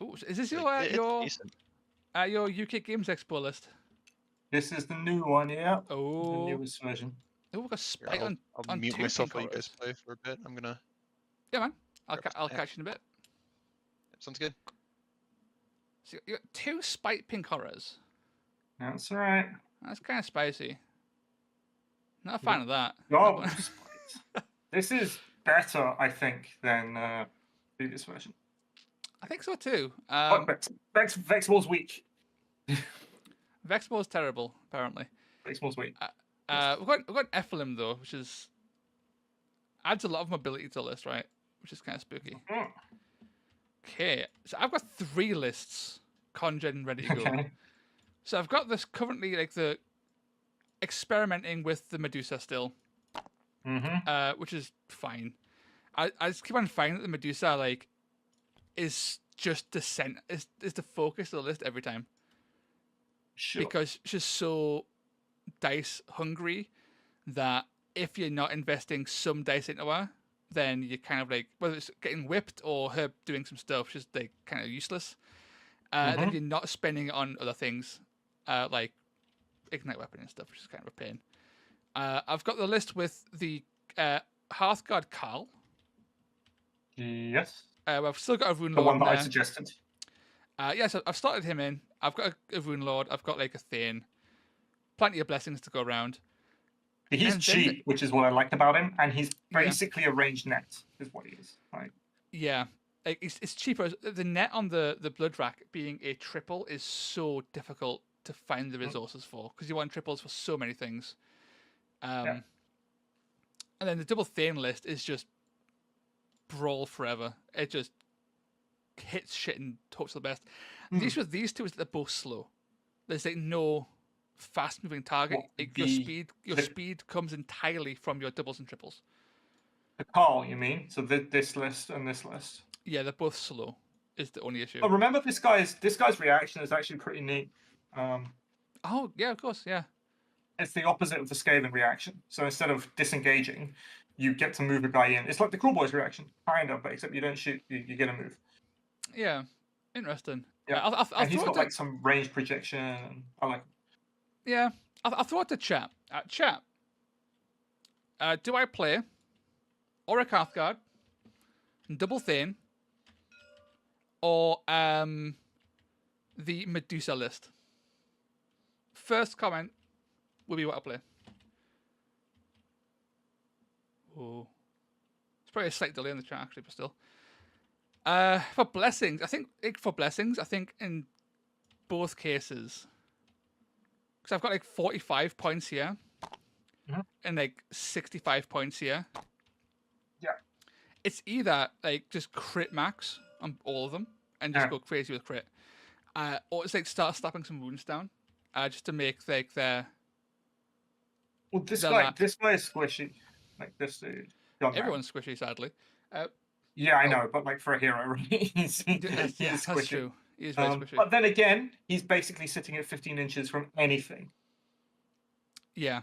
Ooh, is this It's decent. your UK Games Expo list? This is the new one, yeah. The Oh, newest version. oh, we've got Here, Spite on I'll mute two myself pink while you guys horrors. play for a bit. I'm gonna. Yeah, man. I'll grab a snack. catch you in a bit. Sounds good. So you got 2 Spite pink horrors. That's right. That's kind of spicy. Not a fan of that. Oh, Spite. This is better, I think, than previous version. I think so too. Vexball's weak. Vexball's terrible, apparently. Vexball's weak. We've got Ephelim though, which is adds a lot of mobility to the list, right? Which is kind of spooky. Okay, so I've got 3 lists conjured and ready to go. Okay. So I've got this currently like the experimenting with the Medusa still, which is fine. I just keep on finding that the Medusa like is just the is the focus of the list every time. Sure. Because she's so dice hungry that if you're not investing some dice into her, then you're kind of like, whether it's getting whipped or her doing some stuff, she's like kind of useless. Then you're not spending it on other things like ignite weapon and stuff, which is kind of a pain. I've got the list with the Hearthguard Carl. Yes. I've still got a Rune The Lord one that in I there. suggested. So I've started him in. I've got a Rune Lord. I've got like a Thane. Plenty of blessings to go around. He's cheap, which is what I like about him, and he's basically a ranged net, is what he is. Right? Yeah, like it's cheaper. The net on the Blood Rack being a triple is so difficult to find the resources for, because you want triples for so many things. And then the double Thane list is just brawl forever. It just hits shit and hopes for the best. The issue with these two is that they're both slow. There's like no fast moving target. Your speed comes entirely from your doubles and triples. The Carl, you mean? So this list and this list. Yeah, they're both slow. Is the only issue. Oh, remember this guy's reaction is actually pretty neat. Oh yeah, of course, yeah. It's the opposite of the scaling reaction. So instead of disengaging, you get to move a guy in. It's like the Cruel Boys reaction, kind of, but except you don't shoot, you get a move. Yeah, interesting. Yeah, I'll he's got like some range projection. I like. Yeah, I'll throw it to chat. Chat. Do I play Auric Hearthguard, Double Thane, or the Medusa list? First comment will be what I play. Oh, it's probably a slight delay in the chat actually, but still. For blessings, I think in both cases, because I've got like 45 points here and like 65 points here. Yeah. It's either like just crit max on all of them and just go crazy with crit, or it's like start slapping some wounds down, just to make like their. Well, this guy is squishy, like this dude. Everyone's squishy, sadly. Yeah, I know, but like for a hero, right? he's squishy. That's true. He is very squishy. But then again, he's basically sitting at 15 inches from anything. Yeah.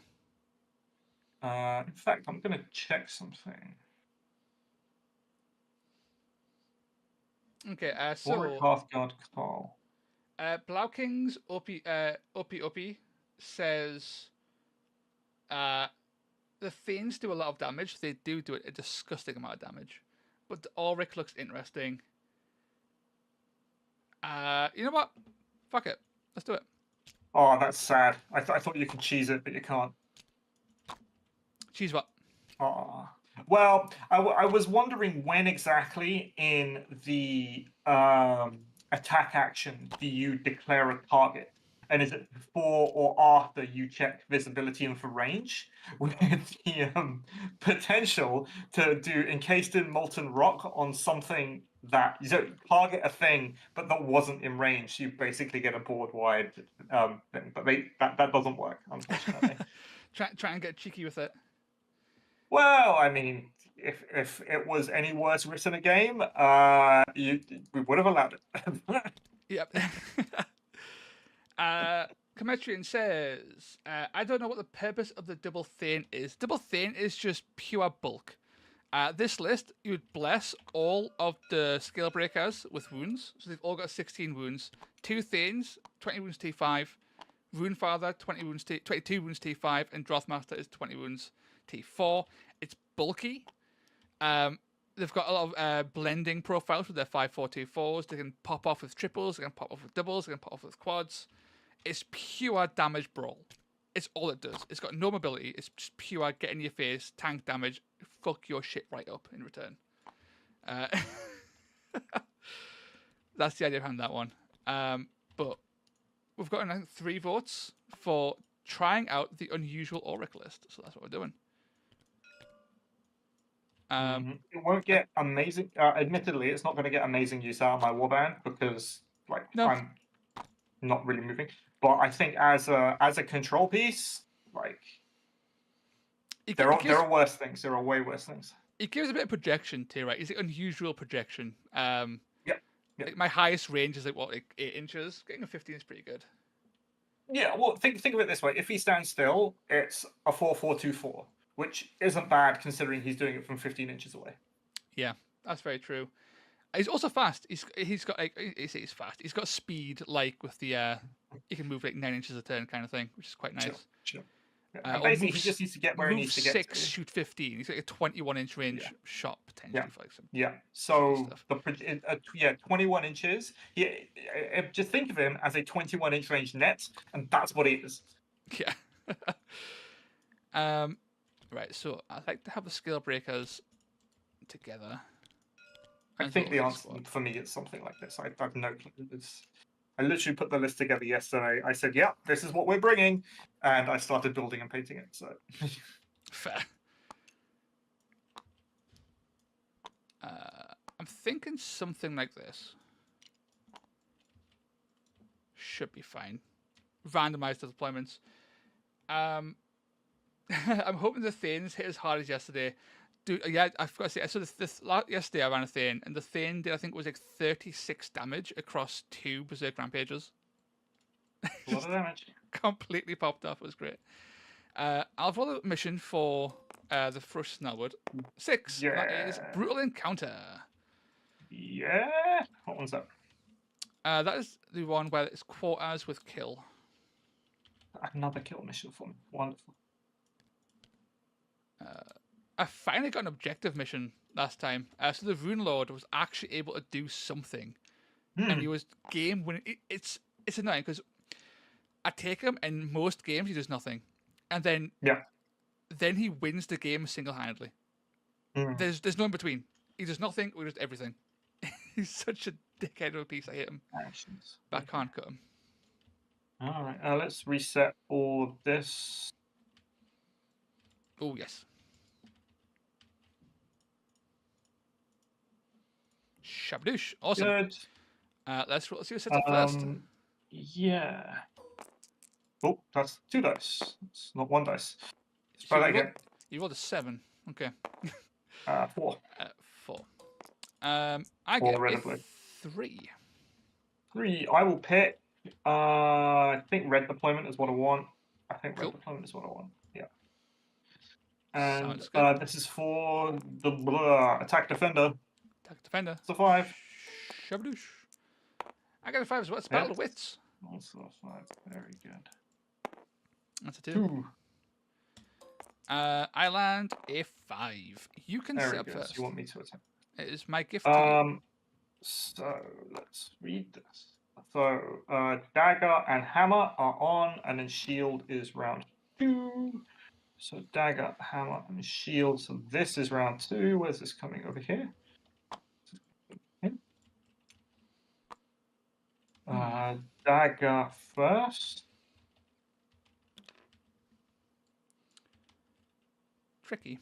In fact, I'm going to check something. Okay, so Hearthguard Carl. Blauking's Opie says the Thanes do a lot of damage. They do a disgusting amount of damage. But the Auric looks interesting. You know what? Fuck it. Let's do it. Oh, that's sad. I thought you could cheese it, but you can't. Cheese what? Oh. Well, I was wondering when exactly in the attack action do you declare a target? And is it before or after you check visibility and for range? With the potential to do encased in molten rock on something that you don't target a thing, but that wasn't in range. You basically get a board wide thing, but that doesn't work, unfortunately. try and get cheeky with it. Well, I mean, if it was any worse written a game, we would have allowed it. Yep. Cometrian says, I don't know what the purpose of the double Thane is. Double Thane is just pure bulk. This list, you would bless all of the skill breakers with wounds. So they've all got 16 wounds. 2 Thanes, 20 wounds T5. Runefather, 22 wounds T5. And Drothmaster is 20 wounds T4. It's bulky. They've got a lot of blending profiles with their 5-4-2-4s. They can pop off with triples. They can pop off with doubles. They can pop off with quads. It's pure damage brawl. It's all it does. It's got no mobility. It's just pure get in your face, tank damage, fuck your shit right up in return. That's the idea behind that one. But we've got 3 votes for trying out the unusual Auric list, so that's what we're doing. It won't get amazing. Admittedly, it's not going to get amazing use out of my warband because, like, I'm not really moving. But I think as a control piece, like, there are worse things. There are way worse things. It gives a bit of projection too, right? It's like unusual projection. Yeah. Like my highest range is like 8 inches. Getting a 15 is pretty good. Yeah. Well, think of it this way: if he stands still, it's a 4-4-2-4, which isn't bad considering he's doing it from 15 inches away. Yeah, that's very true. He's also fast. He's got like he's fast. He's got speed like with the he can move like 9 inches a turn kind of thing, which is quite nice. Sure. Yeah. Basically, he just needs to get where he needs to get. 6, shoot 15. He's like a 21-inch range shot potentially. For like some So stuff. 21 inches. Just think of him as a 21-inch range net, and that's what he is. Yeah. Right. So I'd like to have the skill breakers together. I think the answer for me is something like this. I have no clue. I literally put the list together yesterday. I said, "Yeah, this is what we're bringing," and I started building and painting it. So fair. I'm thinking something like this should be fine. Randomized deployments. I'm hoping the Thanes hit as hard as yesterday. Dude, yeah, I forgot to say. I saw this yesterday. I ran a Thane, and the Thane did, I think, was like 36 damage across 2 Berserk Rampages. A lot of damage. Completely popped off. It was great. I'll follow the mission for the Whoosh Sound 6. Yeah. That is Brutal Encounter. Yeah. What one's that? That is the one where it's quarters with kill. Another kill mission for me. Wonderful. I finally got an objective mission last time. So the Rune Lord was actually able to do something, and he was game winning. It's annoying because I take him in most games he does nothing, and then he wins the game single handedly. There's no in between. He does nothing or he does everything. He's such a dickhead of a piece. I hate him, but I can't cut him. All right, let's reset all of this. Oh yes. Shabdoosh. Awesome. Good. Let's see what sets up first. Yeah. Oh, that's 2 dice. It's not 1 dice. Let's try So that again. You rolled a 7. Okay. 4. 4. I Four get red a and blue. 3. 3. I will pick. I think red deployment is what I want. I think red Cool. deployment is what I want. Yeah. And Sounds good. this is for the attack defender. Attack defender. It's a 5. Shabdoosh. I got a 5 as well. It's Battle of Wits. Also a 5. Very good. That's a 2. 2. I land a 5. You can Very set up good. first. So you want me to attack? It is my gift to you. So let's read this. So dagger and hammer are on, and then shield is round 2. So dagger, hammer, and shield. So this is round 2. Where's this coming over here? Dagger first. Tricky.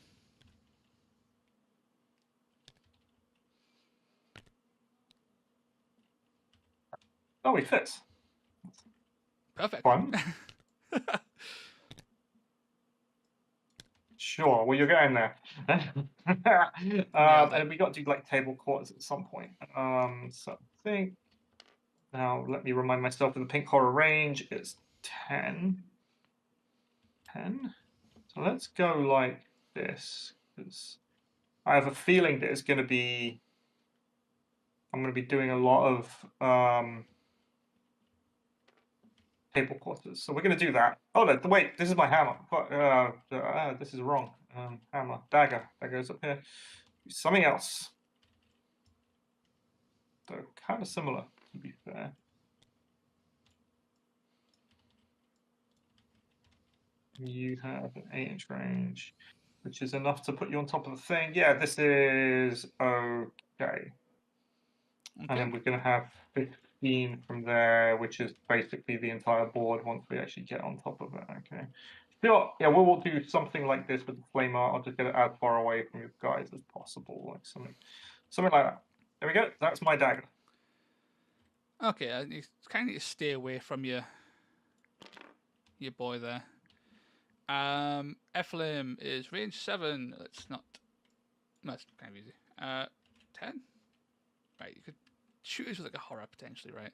Oh, he fits. Perfect. Fun. Sure, well, you're getting there. And we got to do like table quarters at some point. So I think now let me remind myself of the pink horror range is 10. 10. So let's go like this because I have a feeling that it's going to be. I'm going to be doing a lot of table quarters, so we're going to do that. Oh no! Wait, this is my hammer. This is wrong. Hammer, dagger. That goes up here. Something else. So kind of similar, to be fair. You have an 8-inch range, which is enough to put you on top of the thing. Yeah, this is okay. And then we're going to have 15 from there, which is basically the entire board once we actually get on top of it. Okay. Sure. Yeah, we will do something like this with the flame art. I'll just get it as far away from you guys as possible, like something like that. There we go. That's my dagger. Okay, you kind of need to stay away from your boy there. Flame is range 7. It's not. That's kind of easy. 10. Right, you could shoot this with like a horror potentially, right?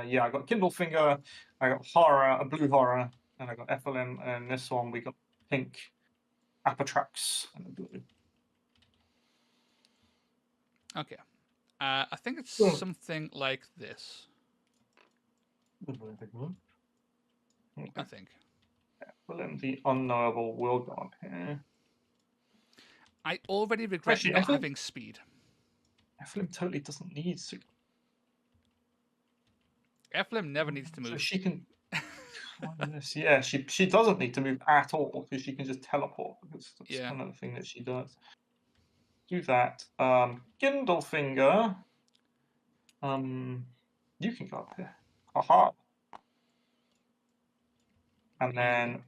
Yeah, I got Kindle Finger, I got horror, a blue horror, and I got FLM, and this one we got pink Apatrax and a blue. Okay. I think it's something like this. I think. FLM, the unknowable, will go on here. I already regret Actually, not having speed. FLM totally doesn't need to. FLM never needs to move. So she can. Yeah, she doesn't need to move at all because she can just teleport. Because that's kind of the thing that she does. Do that. Kindle Finger. You can go up here. Haha. And then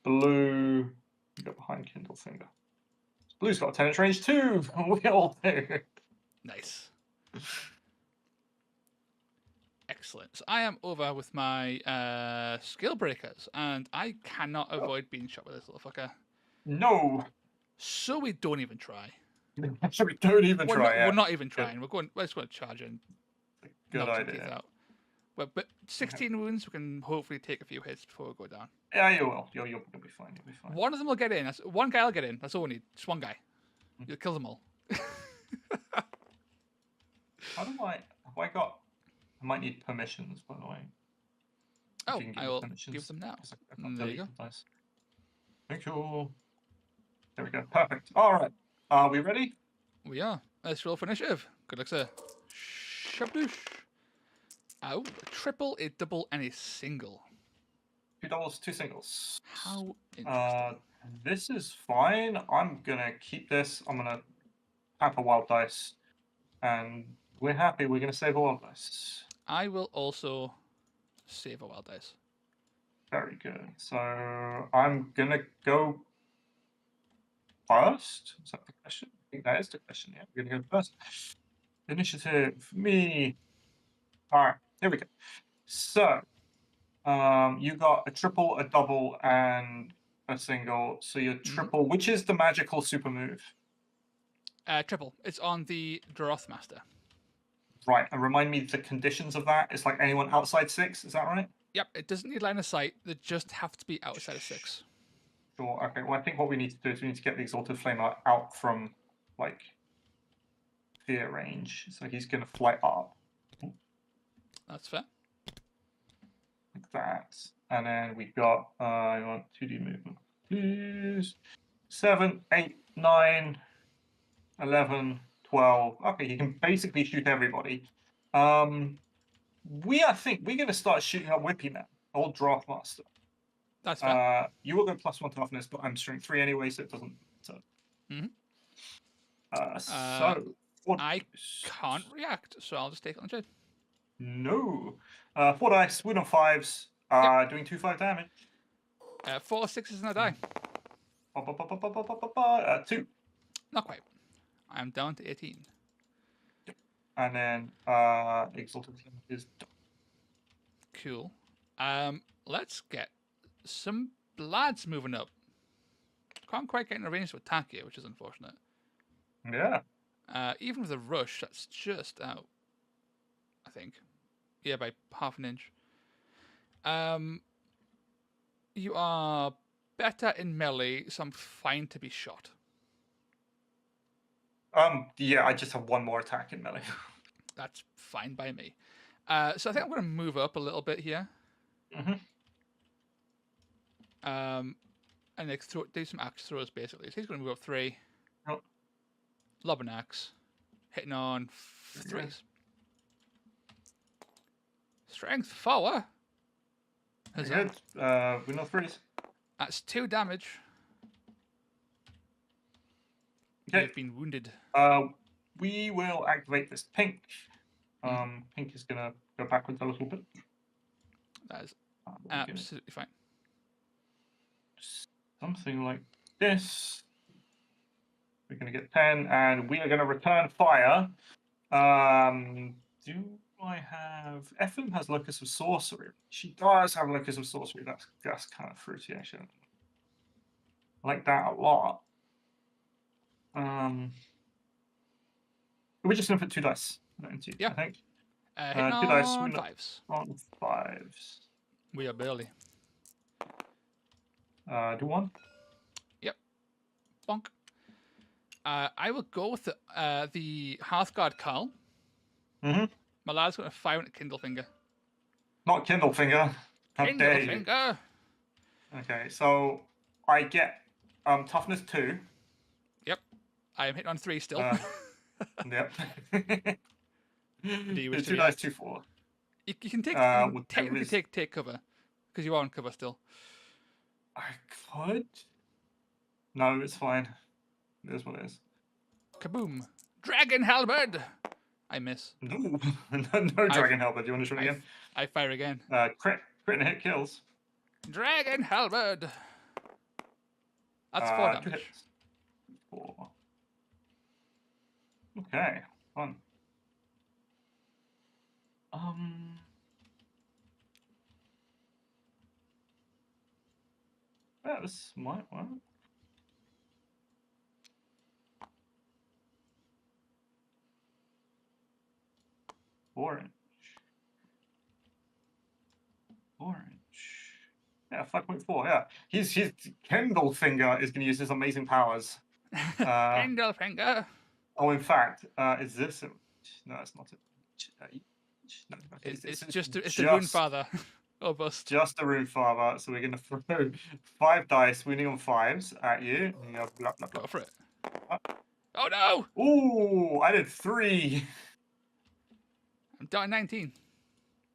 blue. You go behind Kindle Finger. Blue's got a 10-inch range too. We all do. Nice. Excellent. So I am over with my skill breakers, and I cannot avoid being shot with this little fucker. No. So we don't even try. So we don't even try. We're not even trying. We're just going to charge in. Good idea. Out. But 16 wounds, we can hopefully take a few hits before we go down. Yeah, you will. You'll be fine. You'll be fine. One of them will get in. One guy will get in. That's all we need. Just one guy. You'll kill them all. How do I? Have I got? I might need permissions, by the way. Oh, I will give them now. There you go. Nice. Thank you. There we go. Perfect. All right. Are we ready? We are. Let's roll for initiative. Good luck, sir. Shaboosh. Oh, a triple, a double, and a single. 2 doubles, 2 singles. How interesting. This is fine. I'm gonna keep this. I'm gonna tap a wild dice, and we're happy. We're gonna save a wild dice. I will also save a wild dice. Very good. So I'm gonna go first. Is that the question? I think that is the question. Yeah, we're gonna go first. Initiative, me. All right, here we go. So, you got a triple, a double, and a single. So your triple, which is the magical super move? Triple. It's on the Droth Master. Right, and remind me the conditions of that. It's like anyone outside 6, is that right? Yep, it doesn't need line of sight. They just have to be outside of 6. Sure, okay. Well, I think what we need to do is we need to get the Exalted Flame out from, like, fear range. So he's going to fly up. That's fair. Like that. And then we got, I want 2D movement. Please. 7, 8, 9, 11, 12. Okay, he can basically shoot everybody. I think we're going to start shooting at Whippy Man, old Draft Master. That's fair. You will go +1 toughness, but I'm strength 3 anyway, so it doesn't matter. So, I can't react, so I'll just take it on the chin. No. 4 dice, wound on 5s, doing 2/5 damage. 4 6s and a die. 2. Not quite. I'm down to 18. And then Exalted Flame is done. Cool. Let's get some lads moving up. Can't quite get in a range to attack here, which is unfortunate. Yeah. Even with a rush, that's just out. I think. Yeah, by half an inch. You are better in melee, so I'm fine to be shot. Yeah, I just have one more attack in melee. That's fine by me. So I think I'm going to move up a little bit here. Mm-hmm. And like do some axe throws basically. So he's going to move up 3. Oh. Lob an axe. Hitting on 3s. Strength 4. Good. We know 3s. That's 2 damage. Okay. You've been wounded. We will activate this pink. Pink is gonna go backwards a little bit. That is absolutely fine. Something like this. We're gonna get 10, and we are gonna return fire. Do I have FM has Locus of Sorcery? She does have Locus of Sorcery. That's kind of fruity, actually. I like that a lot. We're just gonna put 2 dice into, yeah. I think. Hitting 2 dice on 5s. On 5s. We are barely. Do 1. Yep. Bonk. I will go with the Hearthguard Carl. Mm-hmm. My lad's going to fire into Kindlefinger. Not Kindlefinger. How dare you? Kindlefinger. Okay, so I get toughness 2. Yep. I am hitting on 3 still. Yep. Do you wish 2 dice, 2, 4. You can take technically take cover because you are on cover still. I could. No, it's fine. It is what it is. Kaboom! Dragon halberd. I miss. No, no dragon halberd. Do you want to try again? I fire again. Crit and hit kills. Dragon halberd. That's 4 damage. 2 hits. 4. Okay, fun. Yeah, this might work. Orange. Yeah, 5.4. Yeah, his Kindlefinger is going to use his amazing powers. Kindlefinger. Oh, in fact, is this? No, it's not. No, it's just the Rune Father. Oh, bust. Just the Rune Father. So we're going to throw 5 dice, winning on 5s at you. And you go blah, blah, blah. Go for it. Oh no! Ooh, I did 3. I'm down 19.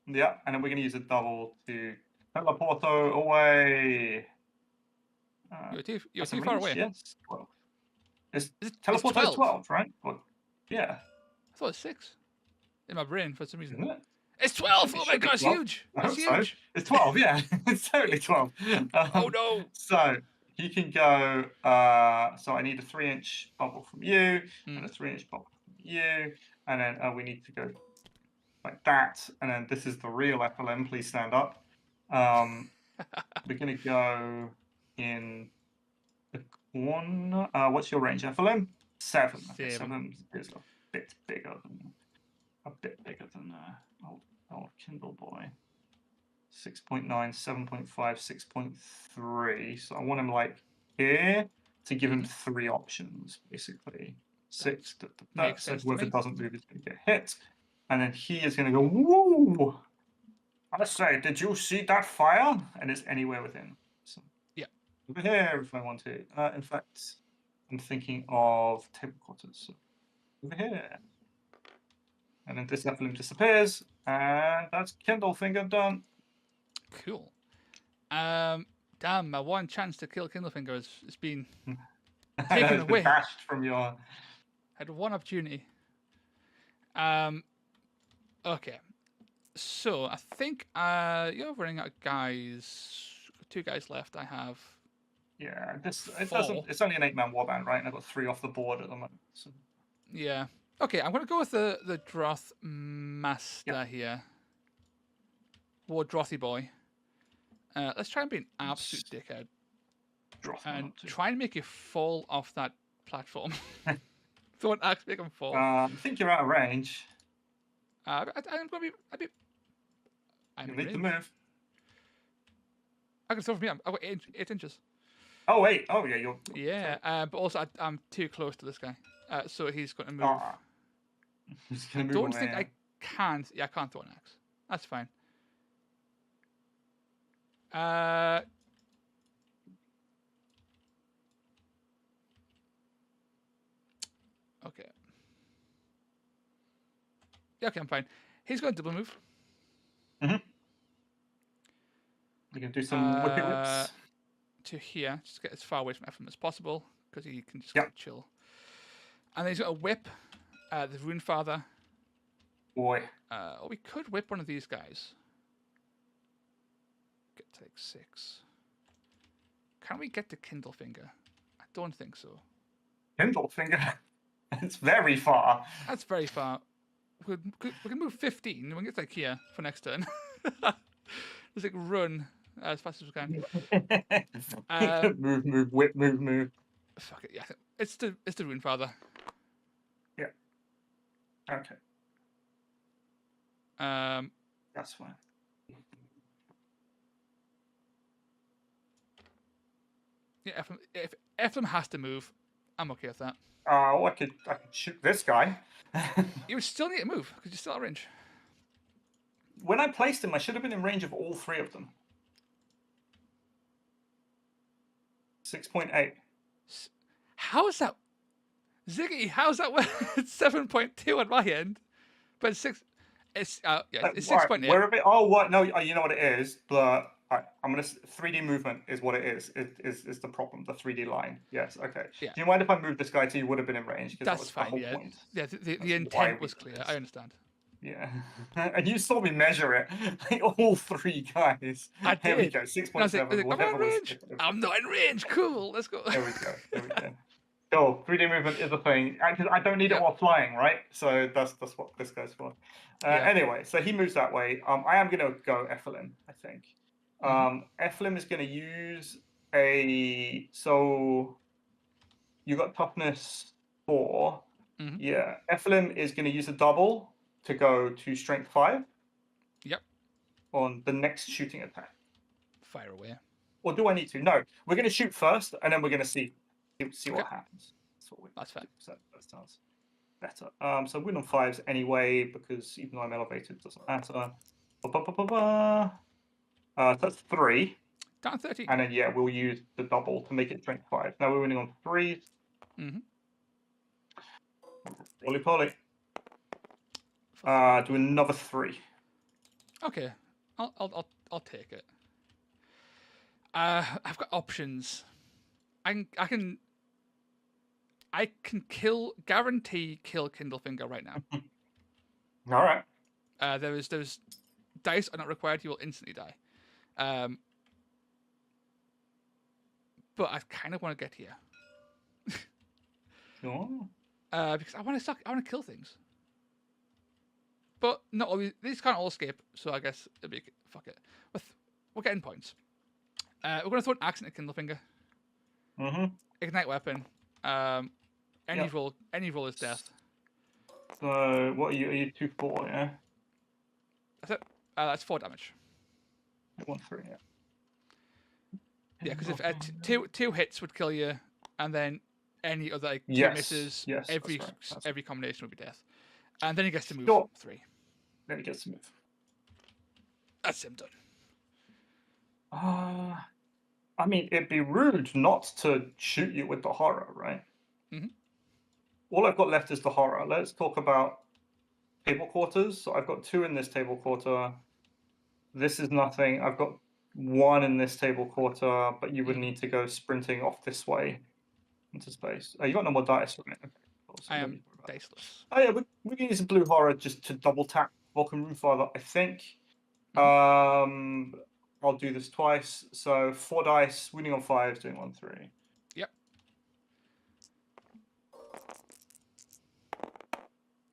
Yeah, and then we're going to use a double to teleporto away. You're too far away. Yes, 12. It's teleporto 12, right? Well, yeah. I thought it's 6. In my brain for some reason. Isn't it? It's 12! Oh my god, it's huge! It's huge! So. It's 12, yeah. It's totally 12. Oh no! So he can go. So I need a 3-inch bubble from you, and a 3-inch bubble from you, and then we need to go like that. And then this is the real FLM. Please stand up. We're gonna go in the corner. What's your range, FLM? 7. Okay, 7 is a bit bigger than old Kindle boy. 6.9, 7.5, 6.3. So I want him like here to give him 3 options, basically. 6. So if it doesn't move, it's going to get hit. And then he is going to go, woo! I say, did you see that fire? And it's anywhere within. So, yeah. Over here if I want to. In fact, I'm thinking of table quarters. So over here. And then this FLM disappears, and that's Kindlefinger done. Cool. Damn, my one chance to kill Kindlefinger has been taken away. Bashed from your. I had one opportunity. Okay. So I think you're running out of guys. 2 guys left. I have. Yeah, it's only an 8-man warband, right? And I've got 3 off the board at the moment. So. Yeah. Okay, I'm going to go with the Droth Master here. War Drothy boy. Let's try and be an absolute dickhead. And try and make you fall off that platform. Don't actually make him fall. I think you're out of range. I'm going to be... You need to move. I can still from here. I've got 8 inches. Oh wait. Oh yeah. You're. Yeah. But also I'm too close to this guy, so he's going to move. Ah. He's I gonna move don't away, think yeah. I can't. Yeah, I can't throw an axe. That's fine. Okay. Yeah, okay, I'm fine. He's going to double move. We can do some whippy Uh, whips. To here, just get as far away from Ephraim as possible, because he can just Yep. chill. And then he's got a whip, the Rune Father. Boy. Or we could whip one of these guys. Get to like 6. Can we get to Kindle Finger? I don't think so. Kindle finger. It's very far. That's very far. We can move 15. We can get like here for next turn. Just like run as fast as we can. Move, whip, move. Fuck it, yeah. It's the Rune Father. Yeah. Okay. That's fine. Yeah, if Ephraim has to move, I'm okay with that. I could shoot this guy. You would still need to move because you're still out of range. When I placed him, I should have been in range of all 3 of them. 6.8. How is that, Ziggy? How's that? It's 7.2 on my end, but it's 6. It's yeah, it's 6.8. Where a bit? Oh, what? No, you know what it is. I'm gonna 3D movement is what it is. Is the problem? The 3D line. Yes. Okay. Yeah. Do you mind if I move this guy to you would have been in range? That's fine. The Yeah. point. Yeah. The intent was clear. I understand. Yeah. And you saw me measure it. Like, all 3 guys. I did. Here we go. 6.7. I'm in range. I'm not in range. Cool. Let's go. There we go. Cool. 3D movement is a thing. I don't need it while flying, right? So that's what this goes for. Anyway, so he moves that way. I am going to go Ephraim, I think. Ephraim is going to use a... So you got toughness 4. Yeah. Ephraim is going to use a double to go to strength 5. Yep. On the next shooting attack. Fire away. Or do I need to? No. We're going to shoot first, and then we're going to see what happens. That's fair. That sounds better. So win on 5s anyway, because even though I'm elevated, it doesn't matter. So that's 3. Down 13. And then, yeah, we'll use the double to make it strength 5. Now we're winning on 3s. Roly-poly. Do another 3. Okay. I'll take it. I've got options. I can guarantee kill Kindlefinger right now. All right. There's dice are not required. You will instantly die. But I kind of want to get here. Sure. Because I want to kill things. But not always. These can't all escape. So I guess it'll be fuck it. We're getting points. We're going to throw an axe into Kindlefinger. Ignite weapon. Any roll is death. So what are you? Are you 2-4? Yeah. That's it. That's 4 damage. 1-3. Yeah. Yeah, because if two hits would kill you, and then any other 2 misses, every combination would be death. And then he gets to move 3. Then he gets to move. That's him done. I mean, it'd be rude not to shoot you with the horror, right? All I've got left is the horror. Let's talk about table quarters. So I've got 2 in this table quarter. This is nothing. I've got 1 in this table quarter, but you would need to go sprinting off this way into space. You got no more dice, right? Okay, cool. So I am diceless. Oh yeah, we can use a blue horror just to double tap Vulkyn Rune Father, I think. I'll do this twice. So 4 dice, winning on 5s, doing 1-3. Yep.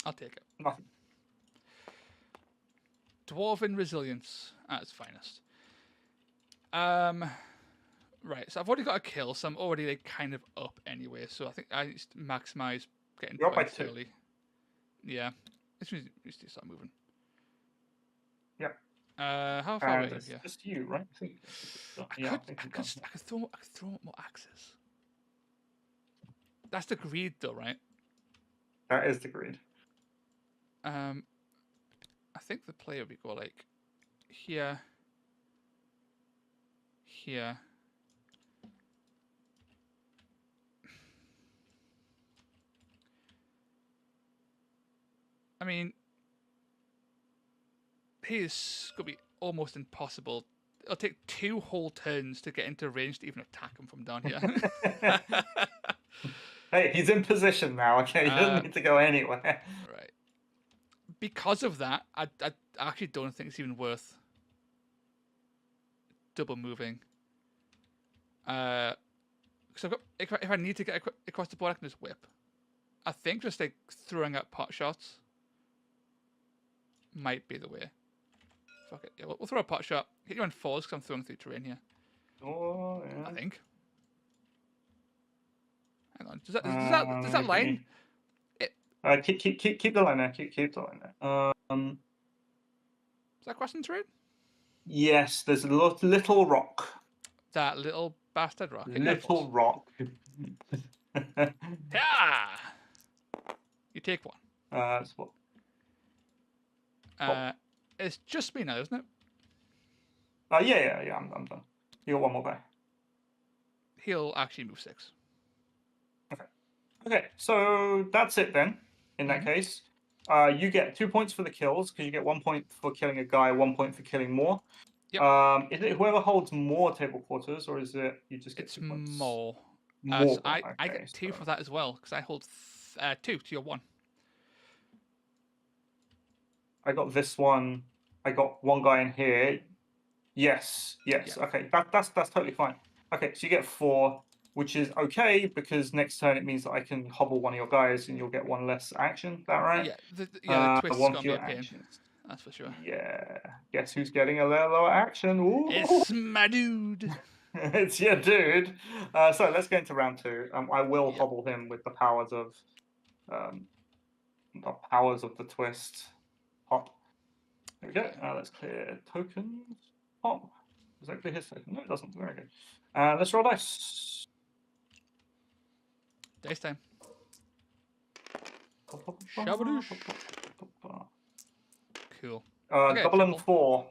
I'll take it. Nothing. Dwarven resilience at its finest. Right, so I've already got a kill, so I'm already like kind of up anyway. So I think I need to maximize getting You're up by points 2. early. Yeah, it's just start moving. Yep. How far away? And it's Yeah. just you, right? I think. Yeah, I think I'm done. I could throw more axes. That's the greed, though, right? That is the grid. I think the player would go like here, here. I mean, he's gonna be almost impossible. It'll take 2 whole turns to get into range to even attack him from down here. Hey, he's in position now. Okay, he doesn't need to go anywhere. Right. Because of that, I actually don't think it's even worth double moving. Because I've got if I need to get across the board, I can just whip. I think just like throwing out pot shots might be the way. Fuck it. Yeah, we'll throw a pot shot. Hit you on 4s because I'm throwing through terrain here. Oh, yeah. I think. Hang on. Does that line? Keep the line there. Keep the line there. Is that crossing terrain? Yes, there's a little rock. That little bastard rock. Little rock. Yeah. You take one. That's what. It's just me now, isn't it? Yeah. I'm done. You got one more guy. He'll actually move 6. Okay, so that's it then. In that case, you get 2 points for the kills because you get 1 point for killing a guy, 1 point for killing more. Yep. Is it whoever holds more table quarters, or is it you just get 2 points? More. More. So I get 2 for that as well because I hold 2 to your 1. I got this one. I got one guy in here. Yes. Yeah. Okay, that's totally fine. Okay, so you get 4, which is okay because next turn it means that I can hobble one of your guys and you'll get 1 less action. Is that right? Yeah. The twist is one gonna be fewer a pain. actions. That's for sure. Yeah. Guess who's getting a little lower action? Ooh. It's my dude. It's your dude. So let's go into round 2. I will hobble him with the powers of the twist. Hop. There we go. Let's clear tokens. Hop. Does that clear his token? No, it doesn't. Very good. Let's roll dice. Dice time. Shabadoosh. Cool. Double triple. and 4.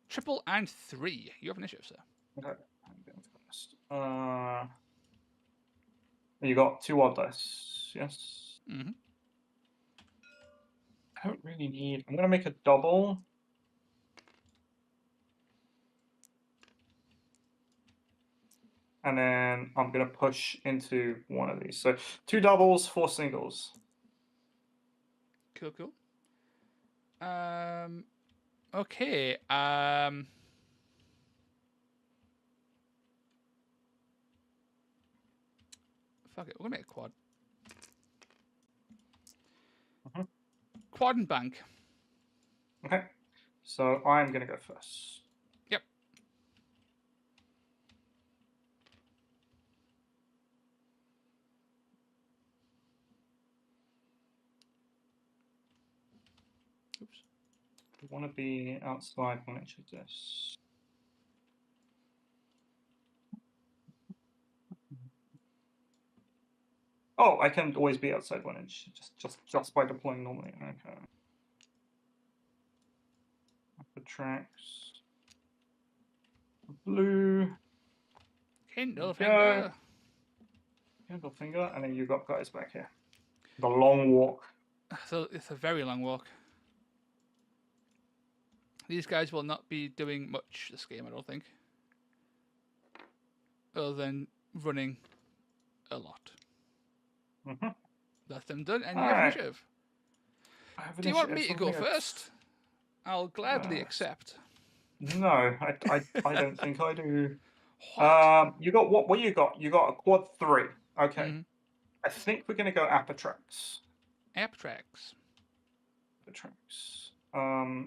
Triple and 3. You have initiative, sir. Okay. I'm going first. You got 2 odd dice. Yes. Mm-hmm. I don't really need. I'm going to make a double. And then I'm going to push into one of these. So 2 doubles, 4 singles. Cool. Okay. Fuck it. We're gonna make a quad. Quad and bank. Okay. So I'm going to go first. Yep. Oops. I want to be outside 1 inch of this. Oh, I can always be outside 1 inch just by deploying normally. Okay. The tracks. Blue. Kindle finger. Candle finger, and then you got guys back here. The long walk. So it's a very long walk. These guys will not be doing much this game, I don't think. Other than running a lot. That's them done, and you have initiative. Do you want me to go first? I'll gladly accept. No, I don't think I do. What? You got what you got? You got a quad 3. Okay. Mm-hmm. I think we're gonna go Apatrax. Apatrax.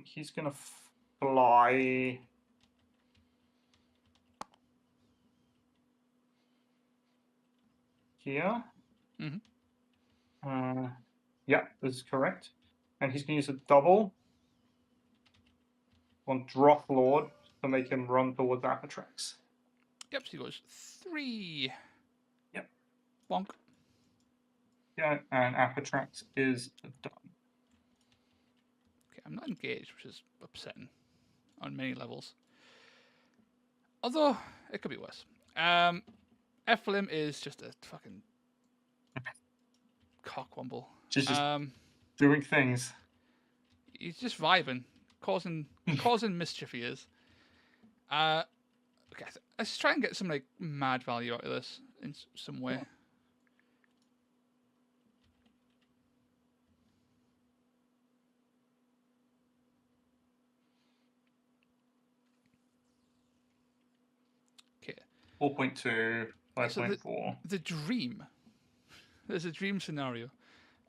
He's gonna fly. Here. Yeah, this is correct. And he's gonna use a double. on Droth Lord to make him run towards Apatrax. Yep, so he goes 3. Yep. Bonk. Yeah, and Apatrax is done. Okay, I'm not engaged, which is upsetting on many levels. Although, it could be worse. F-Lim is just a fucking cockwomble. Just doing things. He's just vibing, causing mischief. He is. Okay, let's try and get some like mad value out of this in some way. Okay. 4.2, 5.4. So the dream. There's a dream scenario,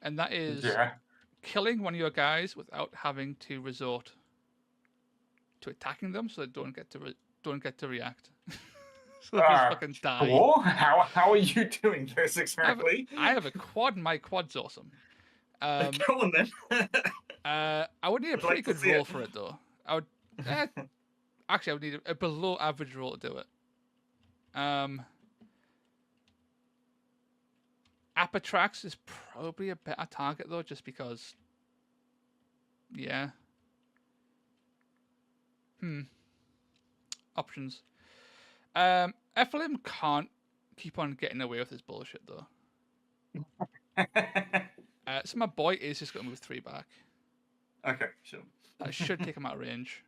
and that is killing one of your guys without having to resort to attacking them, so they don't get to react. So they just fucking die. Cool. How are you doing this exactly? I have a quad, and my quad's awesome. Go on then. I would need a pretty good roll for it though. I would actually I would need a below average roll to do it. Apatrax is probably a better target though, just because. Yeah. Options. F-Lim can't keep on getting away with his bullshit though. So my boy is just going to move 3 back. Okay, sure. That should take him out of range.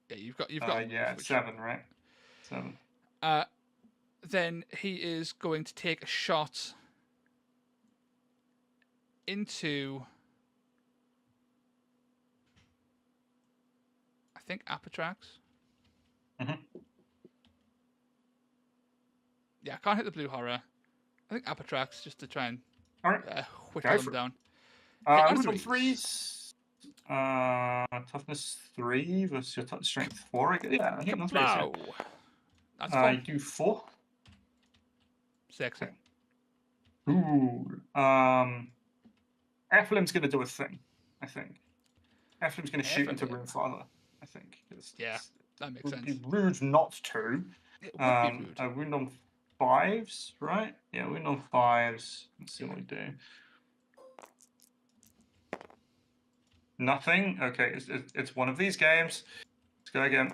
Yeah, you've got. Yeah, 7, right? 7. Then he is going to take a shot into. I think Apatrax. Yeah, I can't hit the blue horror. I think Apatrax just to try and whittle them down. Wisdom 3s. Toughness 3 versus your touch strength 4. Yeah, I think that's Wow. That's fun. I do 4. Sexy. Ooh. F-Lim's going to do a thing, I think. F-Lim's going to shoot into Runefather, I think. Yeah, that makes sense. It would be rude not to. It would be rude. I wound on 5s, right? Yeah, wound on 5s. Let's see what we do. Nothing? Okay, it's one of these games. Let's go again.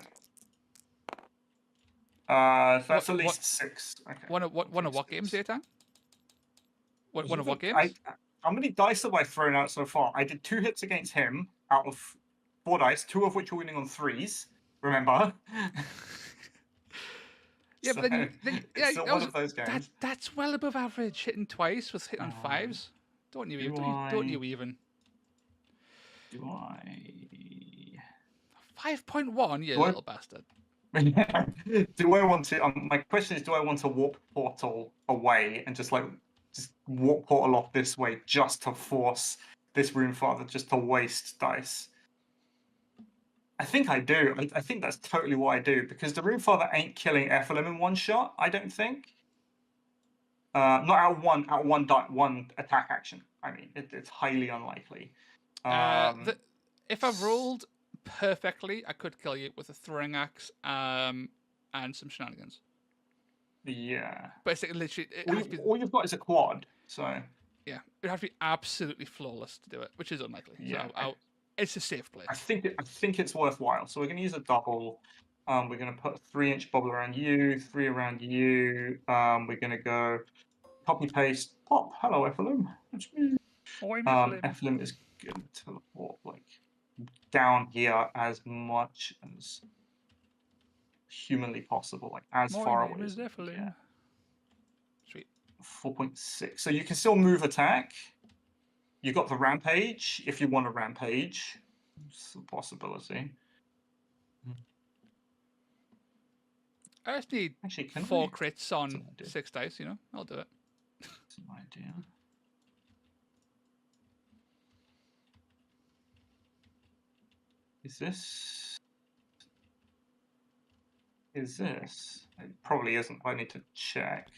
So that's at least 6. Okay. One of what games, Zaytan? One of what games? How many dice have I thrown out so far? I did 2 hits against him out of 4 dice, 2 of which are winning on 3s. Remember? Yeah, so, but then it's still one of those games. That's well above average. Hitting twice with hitting on 5s. Don't you even? Do I? 5.1, you little bastard. Do I want to? My question is, do I want to warp portal away and just warp portal off this way just to force this Runefather just to waste dice? I think I do. I think that's totally what I do, because the Runefather ain't killing F-Lim in one shot. I don't think. Not out one attack action. I mean, it's highly unlikely. If I rolled perfectly, I could kill you with a throwing axe and some shenanigans. Yeah. But it's literally... all you've got is a quad, so... Yeah, it'd have to be absolutely flawless to do it, which is unlikely. Yeah. So it's a safe play. I think it's worthwhile. So we're going to use a double. We're going to put a 3-inch bubble around you, 3 around you. We're going to go copy, paste, pop. Hello, F-Lim. That's me. F-Lim is going to teleport down here as much as humanly possible, as far away as F-Lim. Yeah. Sweet. 4.6. So you can still move attack. You got the rampage if you want a rampage. It's a possibility. I just need 4 crits on 6 dice. I'll do it. That's an idea. Is this? It probably isn't. I need to check.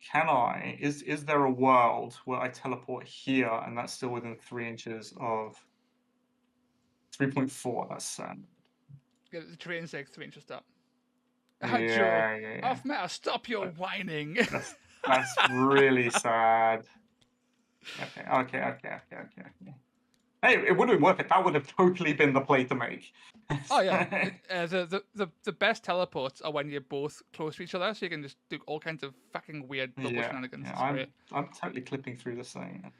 Can I? Is there a world where I teleport here and that's still within 3 inches of 3.4. That's sad. Get the terrain's like 3 inches up. Yeah. Off meta, stop your whining. That's really sad. Okay. Hey, it would have been worth it. That would have totally been the play to make. Oh yeah, the best teleports are when you're both close to each other, so you can just do all kinds of fucking weird bubble shenanigans. Yeah, I'm totally clipping through this thing.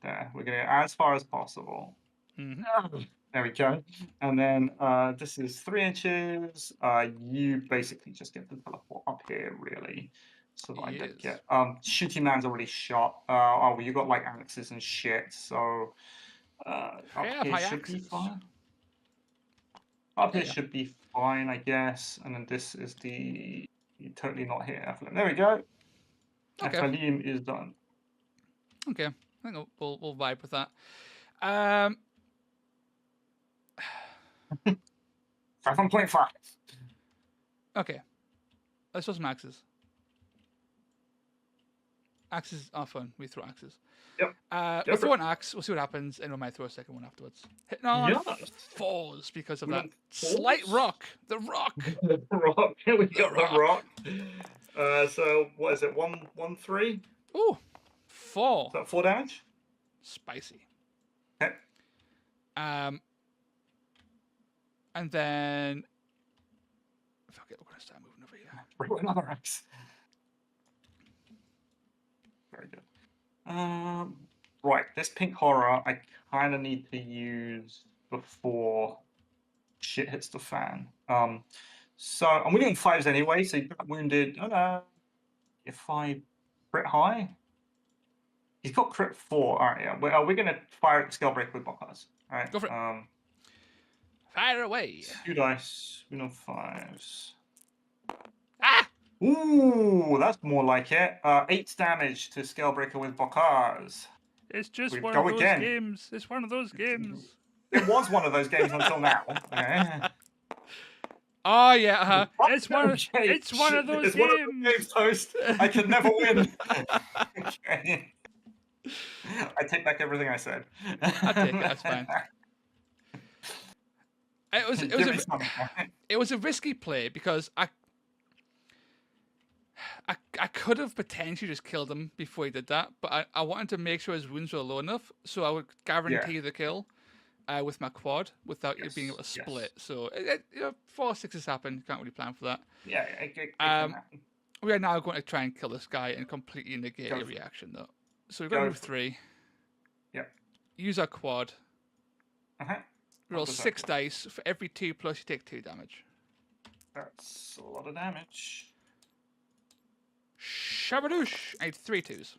There, we're gonna get as far as possible. There we go. And then this is 3 inches. You basically just get the teleport up here, really. So that I don't get shooting man's already shot. Oh well, you got like axes and shit, so up here should be fine. Up here should be fine, I guess. And then this is the totally not here. There we go. Okay. Ephraim is done. Okay, I think we'll vibe with that. 7.5. Okay, let's throw some axes. Axes are fun. We throw axes. Yep. We'll throw an axe. We'll see what happens, and we might throw a second one afterwards. Hitting on fours because of that slight rock. The rock. The rock. We got the rock. So what is it? 1-3. Ooh, 4. Is that 4 damage? Spicy. Okay. And then fuck it, we're gonna start moving over here. Bring another axe. Very good. Right, this pink horror I kind of need to use before shit hits the fan. So I'm winning on 5s anyway. So you got wounded. If I crit high, he's got crit 4. All right, yeah. We're gonna fire at the scale break with blockers. All right, go for it. Fire away. 2 dice. Win on 5s. Ah! Ooh, that's more like it. 8 damage to Scalebreaker with Bokars. It's just one of those games. It's one of those games. It was one of those games until now. Oh yeah, it's one of those games. Toast. I can never win. Okay. I take back everything I said. I take it. That's fine. It was a risky play because I could have potentially just killed him before he did that, but I wanted to make sure his wounds were low enough so I would guarantee the kill with my quad without you being able to split. So 4 6s happen. Can't really plan for that. Yeah, it can happen. We are now going to try and kill this guy and completely negate your reaction, though. So we've got to move 3. Yep. Use our quad. Roll 6 dice. For every 2+, you take 2 damage. That's a lot of damage. Shabadoosh! I had 3 2s.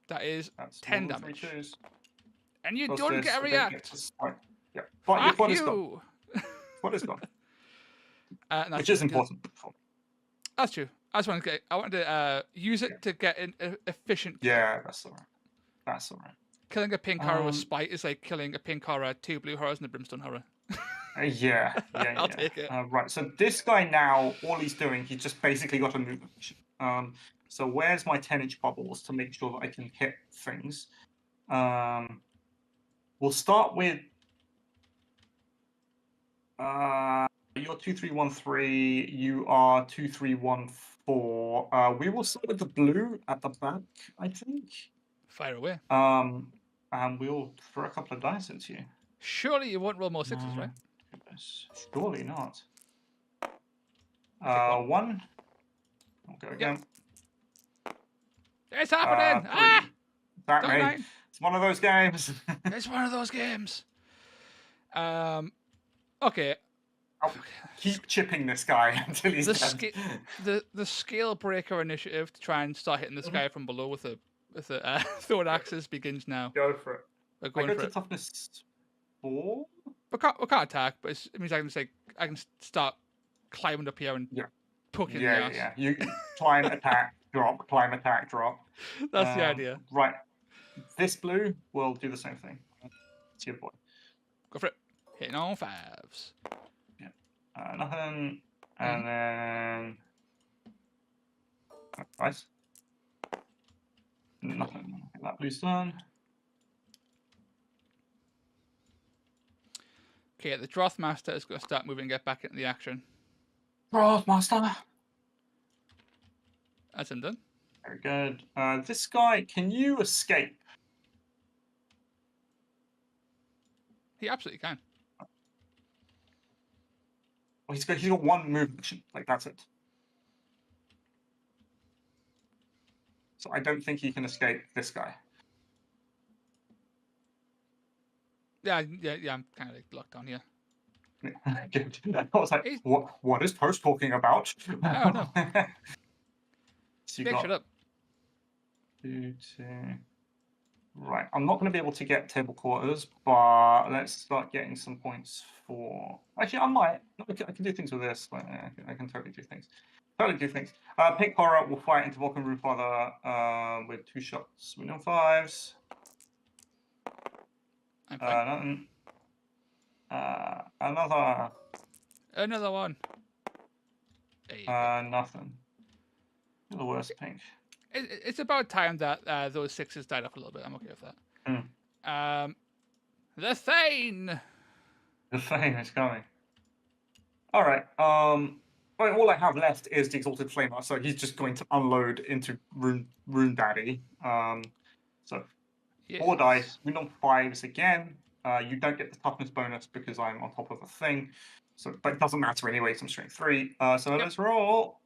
That's 10 damage. 3 2s. And you don't get a react. Yeah. But fuck you! What is gone? Which is important. That's true. I wanted to use it to get an efficient kill. Yeah, that's alright. Killing a pink horror with spite is like killing a pink horror, 2 blue horrors, and a brimstone horror. Yeah. I'll take it. Right, so this guy now, all he's doing, he's just basically got a movement. So where's my 10-inch bubbles to make sure that I can hit things? We'll start with you're 2313. You are 2314. We will start with the blue at the back, I think. Fire away. And we'll throw a couple of dice at you. Surely you won't roll more 6s, right? Surely not. 1. I'll go again. It's happening! Exactly. It's one of those games. It's one of those games. Okay. I'll keep chipping this guy until he's dead. The scale breaker initiative to try and start hitting this guy from below with a throwing axes begins now. Go for it. We're going for it. Toughness 4. We can't attack, but it means I can start climbing up here and poking the ass. Yeah. You climb, attack, drop. Climb, attack, drop. That's the idea. Right. This blue will do the same thing. It's your boy. Go for it. Hitting on 5s. Yeah. Nothing. And then. Nice. Nothing. That blue's done. Okay, the Drothmaster is going to start moving and get back into the action. Master. As I'm done. Very good. This guy, can you escape? He absolutely can. Well, he's got one move action. Like, that's it. So I don't think he can escape this guy. Yeah, I'm kind of like locked on here. Good. I was like, what is Toast talking about? Oh, no. So you Mix got it up. 2, 2. Right, I'm not going to be able to get table quarters, but let's start getting some points for... Actually, I might. I can do things with this. Like, I can totally do things. Pink Horror will fight into Vulkyn Runefather with 2 shots. We know 5s. I'm fine. Another one. There you go. nothing. You're the worst, Pink. It's about time that those 6s died off a little bit. I'm okay with that. The Thane. The Thane is coming. All right. All I have left is the Exalted Flamer, so he's just going to unload into Rune Daddy. So 4 dice. We know 5s again. You don't get the toughness bonus because I'm on top of a thing. So, but it doesn't matter anyway. So I'm strength 3. Let's roll.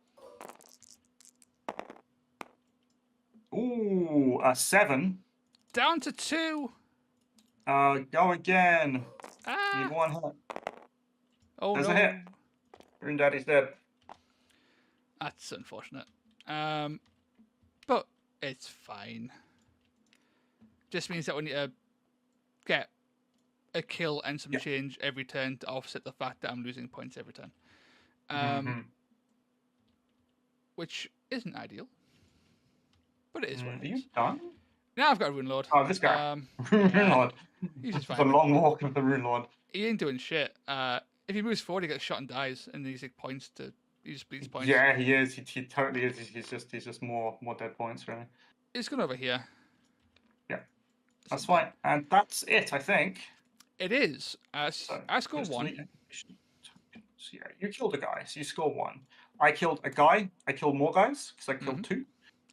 Ooh, a 7. Down to 2. Go again. Ah. Need 1 hit. Oh, There's no. a hit. Rune Daddy's dead. That's unfortunate. But it's fine. Just means that we need to get a kill and some change every turn to offset the fact that I'm losing points every turn. Which isn't ideal. But it is what it is. Are you done? Now I've got a Rune Lord. Oh, this guy. Rune Lord. He's just It's fine. a long walk with the Rune Lord. He ain't doing shit. If he moves forward, he gets shot and dies, and he's like points to. He just bleeds points. Yeah, he is. He totally is. He's just more dead points, really. He's going over here. Yeah, that's fine. And that's it, I think. It is. So, I scored 1. So yeah, you killed a guy, so you score 1. I killed a guy. I killed more guys because I killed 2.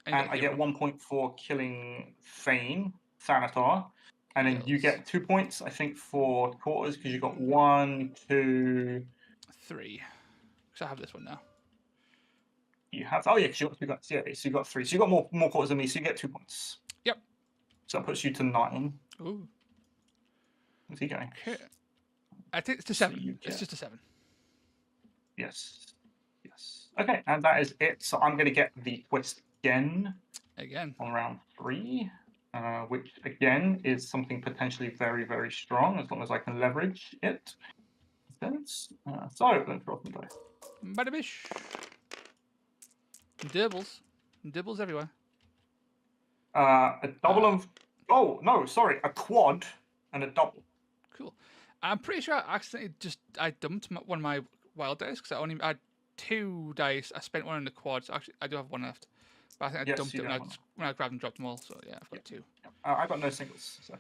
And I get 1 point for killing Thanatar. And then you get 2 points, I think, for quarters because you got 1, 2, 3. Because I have this one now. You have because you got 2 guys. Yeah, so you got 3. So you got more quarters than me, so you get 2 points. Yep. So that puts you to 9. Ooh. Where's he going? Okay. I think it's to 7. It's just a 7. Yes. Okay, and that is it. So I'm going to get the twist again on round 3, which again is something potentially very, very strong as long as I can leverage it. So let's roll some dice. Bada bish. Dibbles. Dibbles everywhere. A double of... Oh, no, sorry. A quad and a double. Cool. I'm pretty sure I accidentally I dumped one of my wild dice because I only had 2 dice. I spent 1 on the quad, so actually I do have 1 left. But I think I dumped it when I grabbed and dropped them all, so yeah, I've got 2. I've got no singles. So.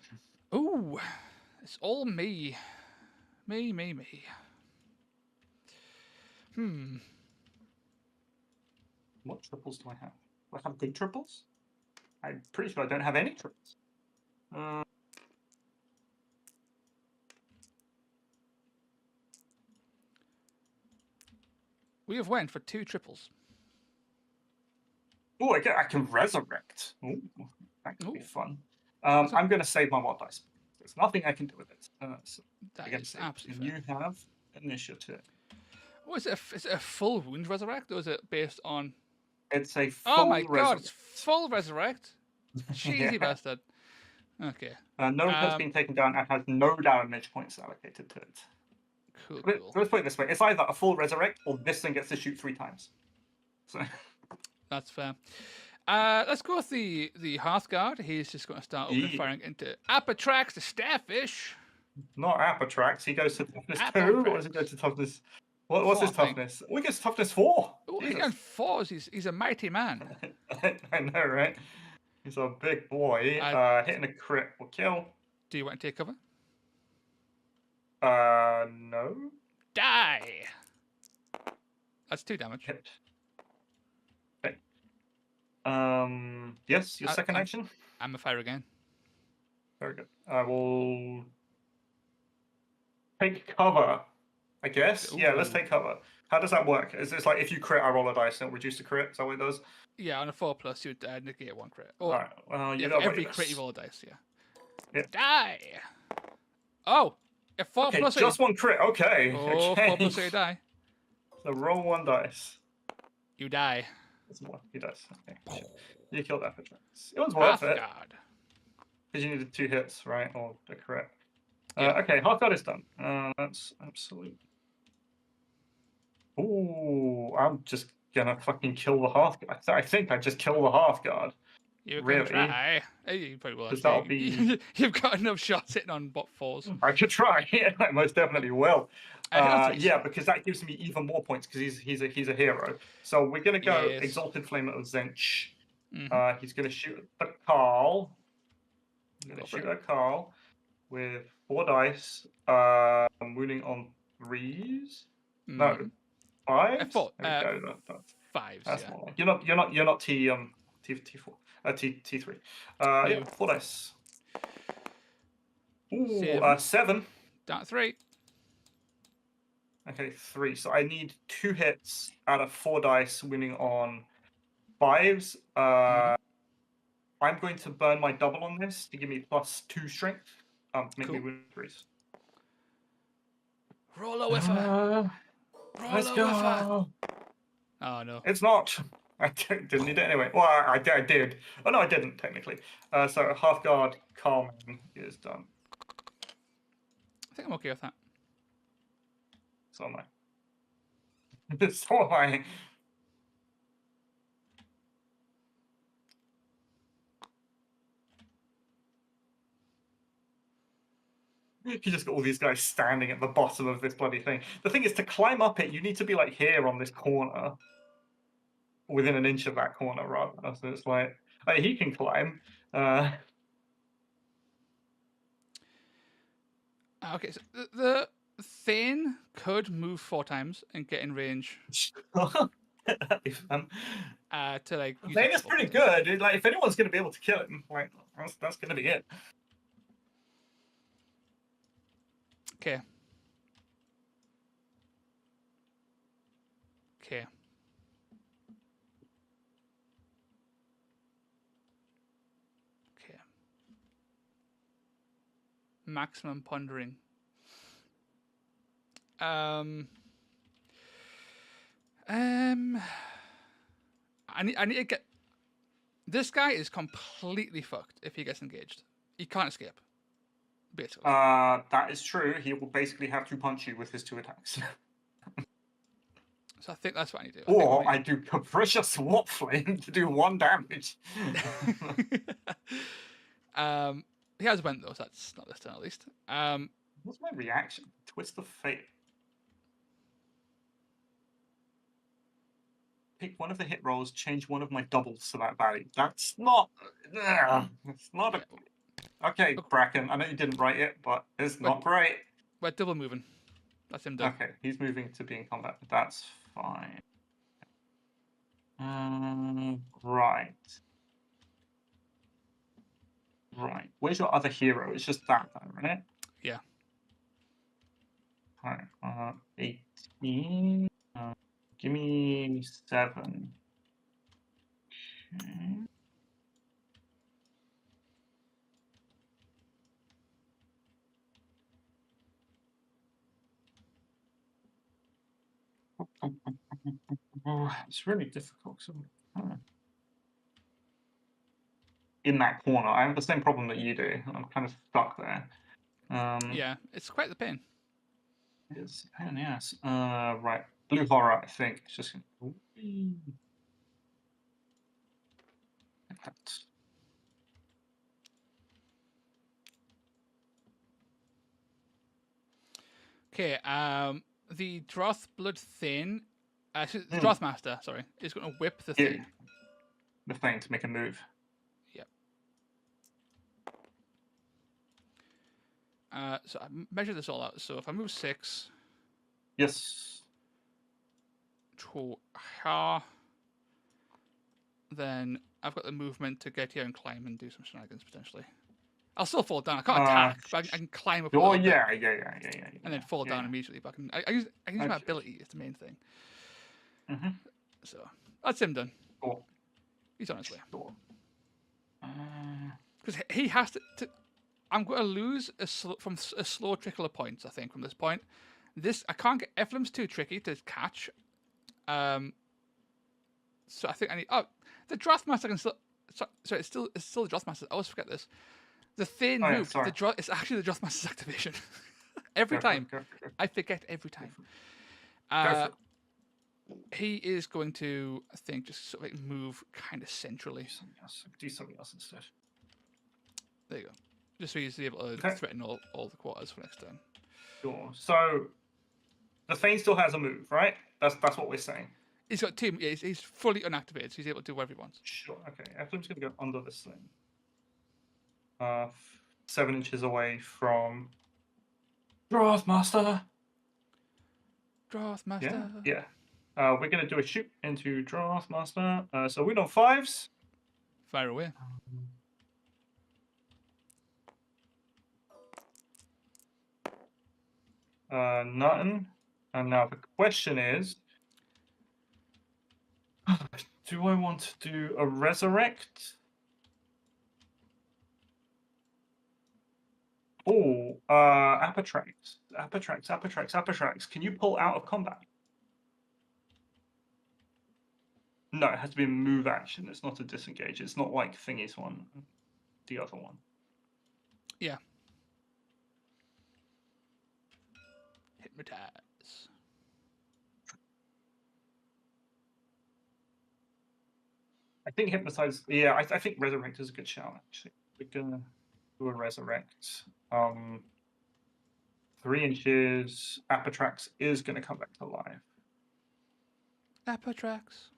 Ooh, it's all me. Me. What triples do I have? Do I have good triples? I'm pretty sure I don't have any triples. We have went for 2 triples. Oh, I can resurrect. Ooh, that could be fun. I'm going to save my wild dice. There's nothing I can do with it. So that is absolutely fair. You have initiative. Oh, is it a full wound resurrect, or is it based on... It's a full Oh my resurrect. God, it's full resurrect. Cheesy bastard. Okay. No has been taken down and has no damage points allocated to it. Cool. Let's put it this way. It's either a full resurrect or this thing gets to shoot 3 times. So... That's fair. Let's go with the Hearthguard. He's just going to start firing into Apatrax, the Starfish. Not Apatrax. He goes to toughness 2, or does he go to toughness... What's his toughness? Oh, he gets toughness 4. Oh, he's got 4s. He's a mighty man. I know, right? He's a big boy. Hitting a crit will kill. Do you want to take cover? No. Die. That's 2 damage. Hit. Okay. Yes, your second action. I'm a fire again. Very good. I will take cover, I guess. Yeah, let's Ooh. take cover. How does that work? Is this like if you crit, I roll a dice and it'll reduce the crit? Is that what it does? Yeah, on a 4+, you would negate 1 crit. All right. Well, you yeah, got every crit you roll a dice. Yeah. Yeah. Die. Oh, a 4+. Okay, just 1 crit. Okay. Oh, okay. 4+, you die. So roll 1 dice. You die. It's more. He does. Okay. You killed that for chance. It was worth it. God. Because you needed 2 hits, right? Or a crit. Yeah. Okay, half guard is done. That's absolute. Ooh, I'm just gonna fucking kill the half guard. I think I just kill the half guard. You can Really? try. You probably will. Because that'll be. You've got enough shots hitting on bot 4s. I could try. Yeah, I most definitely will. Threes. Yeah, because that gives me even more points because he's a hero. So we're gonna go Yes. Exalted Flame of Tzeentch. Mhm. He's gonna shoot at Carl. I'm Go gonna for shoot it. at Carl with 4 dice. Wounding on 3s. No, Mhm. 5s. Four, There we go. That's 5s. that's Yeah. more. You're not T4. T3. Yeah, You. 4 dice. Ooh, 7. 7. Down to 3. Okay, 3. So I need 2 hits out of 4 dice, winning on 5s. I'm going to burn my double on this to give me +2 strength. Make me Cool. win 3s. Roll a whiffer. Let's go. Oh no. It's not. I didn't need it anyway. Well, I did. Oh no, I didn't technically. So half guard Carmen is done. I think I'm okay with that. So am I. So am I. You just got all these guys standing at the bottom of this bloody thing. The thing is, to climb up it, you need to be like here on this corner, within an inch of that corner, rather. So it's like he can climb. Okay, so the Thane could move 4 times and get in range That'd be fun. to like. use Thane a is couple pretty things. good. Like, if anyone's going to be able to kill him, like that's going to be it. Okay. Okay. Okay. Maximum pondering. I need to get. This guy is completely fucked if he gets engaged. He can't escape. Basically. That is true. He will basically have to punch you with his 2 attacks. So I think that's what I need to do. Or I do Capricious Swap Flame to do 1 damage. He has went though, so that's not this turn at least. What's my reaction? Twist of Fate. Pick one of the hit rolls, change one of my doubles to that value. That's not. It's not a. Okay, Bracken. I know you didn't write it, but it's not great. We're double moving. That's him done. Okay, he's moving to be in combat. That's fine. Right. Right. Where's your other hero? It's just that guy, right? Yeah. Alright. 18. Give me 7. Okay. It's really difficult. In that corner, I have the same problem that you do. I'm kind of stuck there. Yeah, it's quite the pain. It's a pain in the ass. Right. Blue horror, I think. It's just. Okay, the Droth Blood Thane, the Droth Master, sorry, is going to whip the Thane. The Thane to make a move. Yep. So I measured this all out. So if I move 6 Yes. to here, then I've got the movement to get here and climb and do some shenanigans potentially. I'll still fall down. I can't attack, but I can climb up a Oh little bit yeah. and then fall down immediately. But I use my ability. It's the main thing. Mm-hmm. So that's him done. Cool. He's on his way. Cool. Because he has to. I'm going to lose a slow trickle of points. I think from this point, I can't get Ephraim's too tricky to catch. So I think I need. Oh, the Draftmaster can still. Sorry, it's still the Draftmaster. I always forget this. The Thane move. It's actually the Draftmaster's activation. Every time. I forget every time. He is going to, I think, just sort of like move kind of centrally. Do something else instead. There you go. Just so he's able to threaten all the quarters for next turn. Sure. So the Thane still has a move, right? That's what we're saying. He's got 2. Yeah, he's fully unactivated, so he's able to do whatever he wants. Sure. Okay. Ephraim's going to go under this thing. 7 inches away from Draftmaster. Draftmaster. Yeah. We're going to do a shoot into Draftmaster. So we're on 5s. Fire away. Nothing. And now the question is, do I want to do a resurrect? Oh, Apatrax. Can you pull out of combat? No, it has to be a move action. It's not a disengage. It's not like Thingy's one, the other one. Yeah. Hypnotize. I think Hypnotize. Yeah, I think Resurrect is a good shout, actually. We're gonna do a Resurrect. 3 inches. Apatrax is gonna come back to life. Apatrax.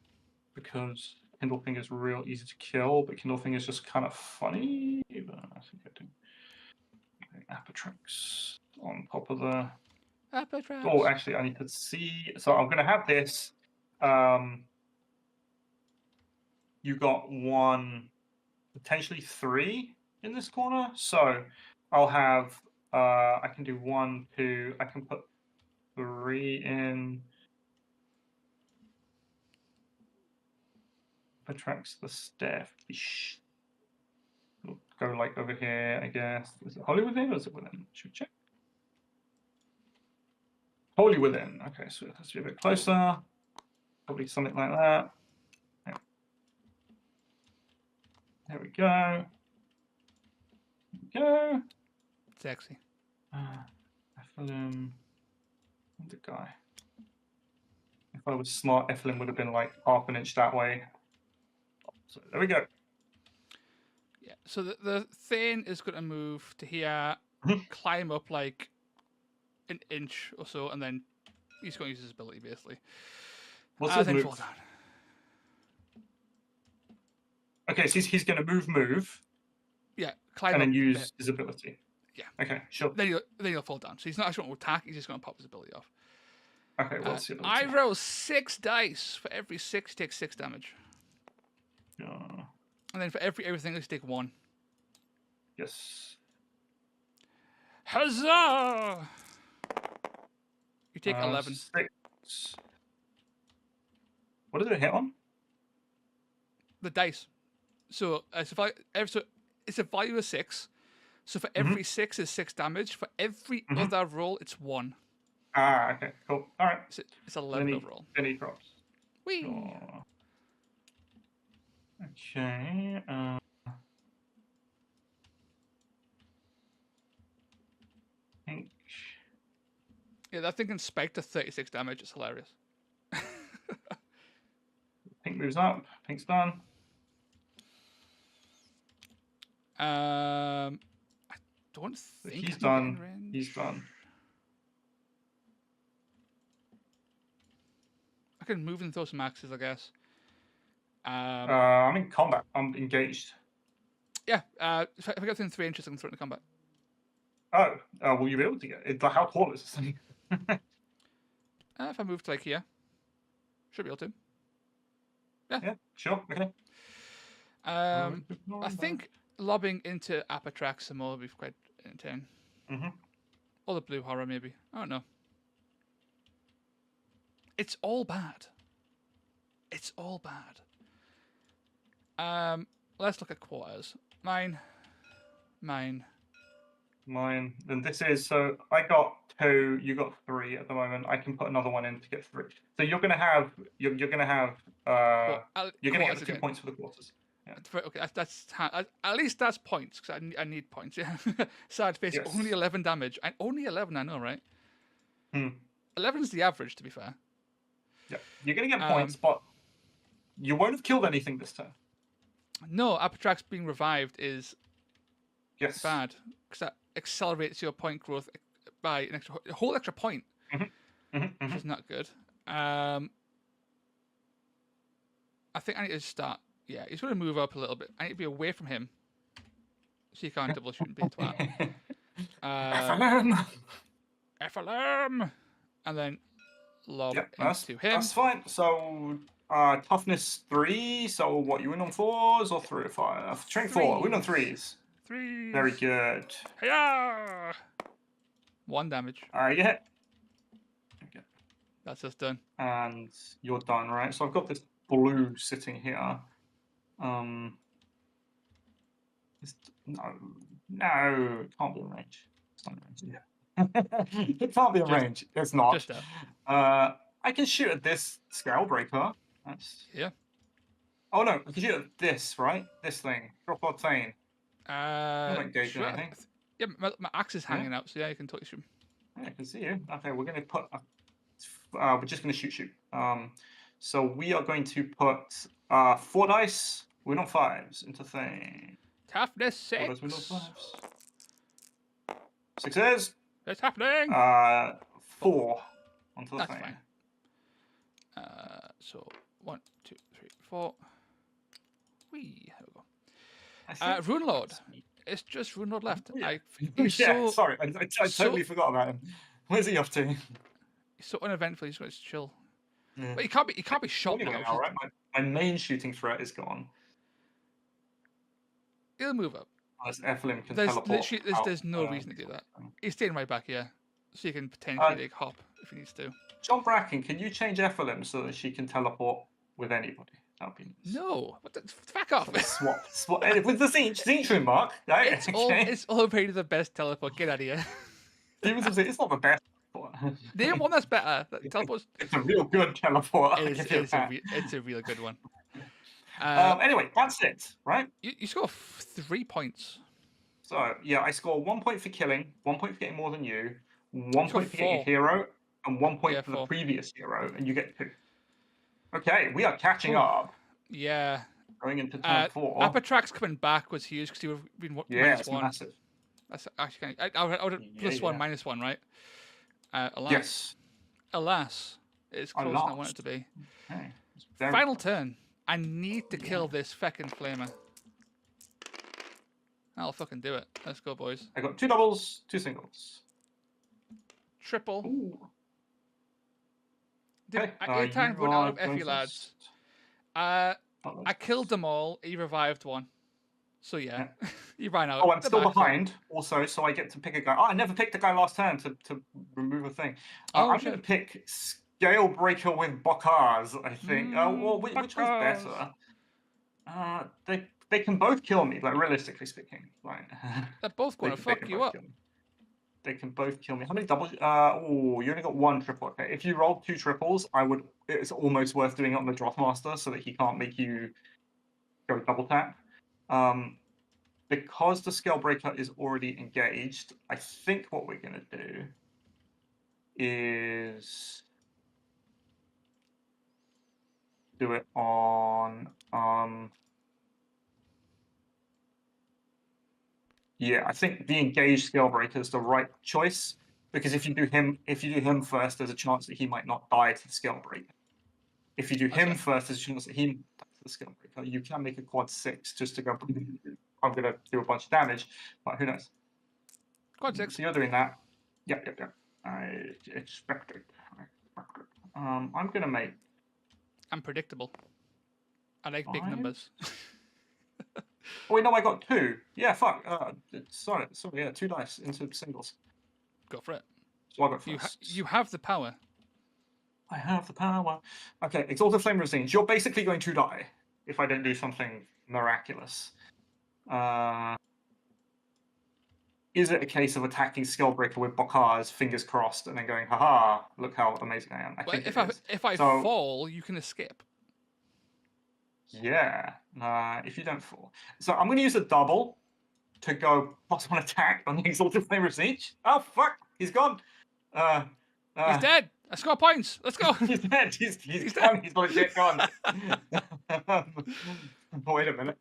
Because Kindlefinger is real easy to kill, but Kindlefinger is just kind of funny. But I think I do. Apatrax on top of the. Apatrax. Oh, actually, I need to see. So I'm going to have this. You got 1, potentially 3 in this corner. So I'll have. I can do 1, 2. I can put 3 in. Attracts the stairfish. We'll go like over here, I guess. Is it wholly within or is it within? Should we check? Wholly within. Okay, so it has to be a bit closer. Probably something like that. Yeah. There we go. There we go. Sexy. Ephelin. The guy. If I was smart, Ephelin would have been like half an inch that way. So there we go. Yeah. So the Thane is going to move to here, climb up like an inch or so, and then he's going to use his ability basically. What's his move? Fall down. Okay, so he's going to move. Yeah, climb and up then use his ability. Yeah. Okay, sure. Then he'll fall down. So he's not actually going to attack. He's just going to pop his ability off. Okay, what's the ability? I roll 6 dice. For every 6, take 6 damage. And then for everything, let's take 1. Yes. Huzzah! You take 11. 6. What does it hit on? The dice. So it's a value of 6. So for every 6 is 6 damage. For every other roll, it's 1. Ah, okay, cool. All right. It's 11 overall. Then he drops. Whee! Sure. Okay. Yeah, that thing can spike to 36 damage. It's hilarious. Pink moves up. Pink's done. I don't think He's done. He's done. I can move and throw some axes, I guess. I'm in combat. I'm engaged. Yeah. If I get within 3 inches, I can throw it into combat. Oh, will you be able to get it? How tall is this thing? If I move to like here, should be able to. Yeah, sure. Okay. I think lobbing into Apatrax some more would be quite entertaining. Or the blue horror, maybe. I don't know. It's all bad. It's all bad. Let's look at quarters. Mine. Then this is, so I got 2, you got 3 at the moment. I can put another one in to get 3. So you're gonna have you're gonna have you're gonna get the 2 points for the quarters. Yeah. Okay, that's at least that's points because I need points. Yeah. Side face Yes. only 11 damage and only 11. I know, right? 11 is the average, to be fair. Yeah, you're gonna get points, but you won't have killed anything this turn. No, Apatrax being revived is bad because that accelerates your point growth by a whole extra point, which is not good. I think I need to start. Yeah, he's going to move up a little bit. I need to be away from him so you can't double shoot and beat twat. FLM! And then lob into him. That's fine. So toughness 3. So what, you win on 4s or 3 or 5? Strength 4. Win on 3s. 3. Very good. Hiya! 1 damage. Alright, you hit. Okay. That's us done. And you're done, right? So I've got this blue sitting here. No, it can't be in range. It's not in range. Yeah. It can't be in range. It's not. Just I can shoot at this Scalebreaker. That's Oh no, I can shoot at this, right? This thing. Drop or Thane. Not engaging, I think. Yeah, my axe is hanging out, so yeah, you can totally shoot. Yeah, I can see you. Okay, we're gonna put we're just gonna shoot. So we are going to put 4 dice, win on 5s into Thane. Toughness 6. 4 dice, win on 5s. 6s. It's happening. 4 onto the That's Thane. Fine. So 1, 2, 3, 4. Whee, there we go. Rune Lord. It's just Rune Lord left. Yeah. Sorry, I totally forgot about him. Where's he off to? He's so uneventful. He's going to chill. Yeah. But he can't be shot now. Now, right? My main shooting threat is gone. He'll move up. Unless Evelyn can There's teleport. literally there's no reason to do that. He's staying right back here, so you can potentially hop if he needs to. John Bracken, can you change Evelyn so that she can teleport with anybody? That'd be nice. No, back off. Swap with the Tzeentch room, Mark. Right? It's already the best teleport. Get out of here. It's not the best. Name one that's better. Teleport's. It's a real good teleport. It's a real good one. Anyway, that's it, right? You score 3 points. So yeah, I score 1 point for killing, 1 point for getting more than you, 1 point for getting a hero, and 1 point for the previous hero, and you get 2. Okay, we are catching up. Yeah. Going into turn 4. Apatrax coming back was huge because he would have been -1. Massive. That's actually I would have +1, -1, right? Alas. Yes. Alas, it's closer than I want it to be. Okay. Final turn. I need to kill this feckin' flamer. I'll fucking do it. Let's go, boys. I got 2 doubles, 2 singles. Triple. Ooh. Did I run out of FE lads? I killed them all. He revived one. So yeah, he ran out. Oh, I'm still behind. Also, so I get to pick a guy. Oh, I never picked a guy last turn to remove a thing. I'm going to pick Scalebreaker with Bokars, I think. Which one's better? They can both kill me, like realistically speaking. Like, they're both going to fuck you up. They can both kill me. How many doubles? Oh, you only got 1 triple. Okay, if you rolled 2 triples, it's almost worth doing it on the Drothmaster so that he can't make you go double tap. Because the Scalebreaker is already engaged, I think what we're gonna do is do it on yeah, I think the engaged Scalebreaker is the right choice because if you do him first, there's a chance that he might not die to the Scalebreaker. If you do him first, there's a chance that he dies to the Scalebreaker. You can make a quad 6 just to go. I'm gonna do a bunch of damage, but who knows? Quad 6. So you're doing that. Yep, yep, yep. I expected. I'm going to make... I'm predictable. I like big 5. numbers. Oh, wait, no, I got 2. Yeah, fuck. Sorry, yeah, 2 dice into singles. Go for it. So I got first. You have the power. I have the power. Okay, Exalted Flame of Tzeentch. You're basically going to die if I don't do something miraculous. Is it a case of attacking Skullbreaker with Bokars, fingers crossed, and then going, haha, look how amazing I am? I think if I fall, you can escape. Yeah, if you don't fall. So I'm going to use a double to go +1 attack on the Exalted Flame of Tzeentch. Oh, fuck, he's gone. He's dead. I score points. Let's go. He's dead. He's gone. dead. He's legit gone. Wait a minute.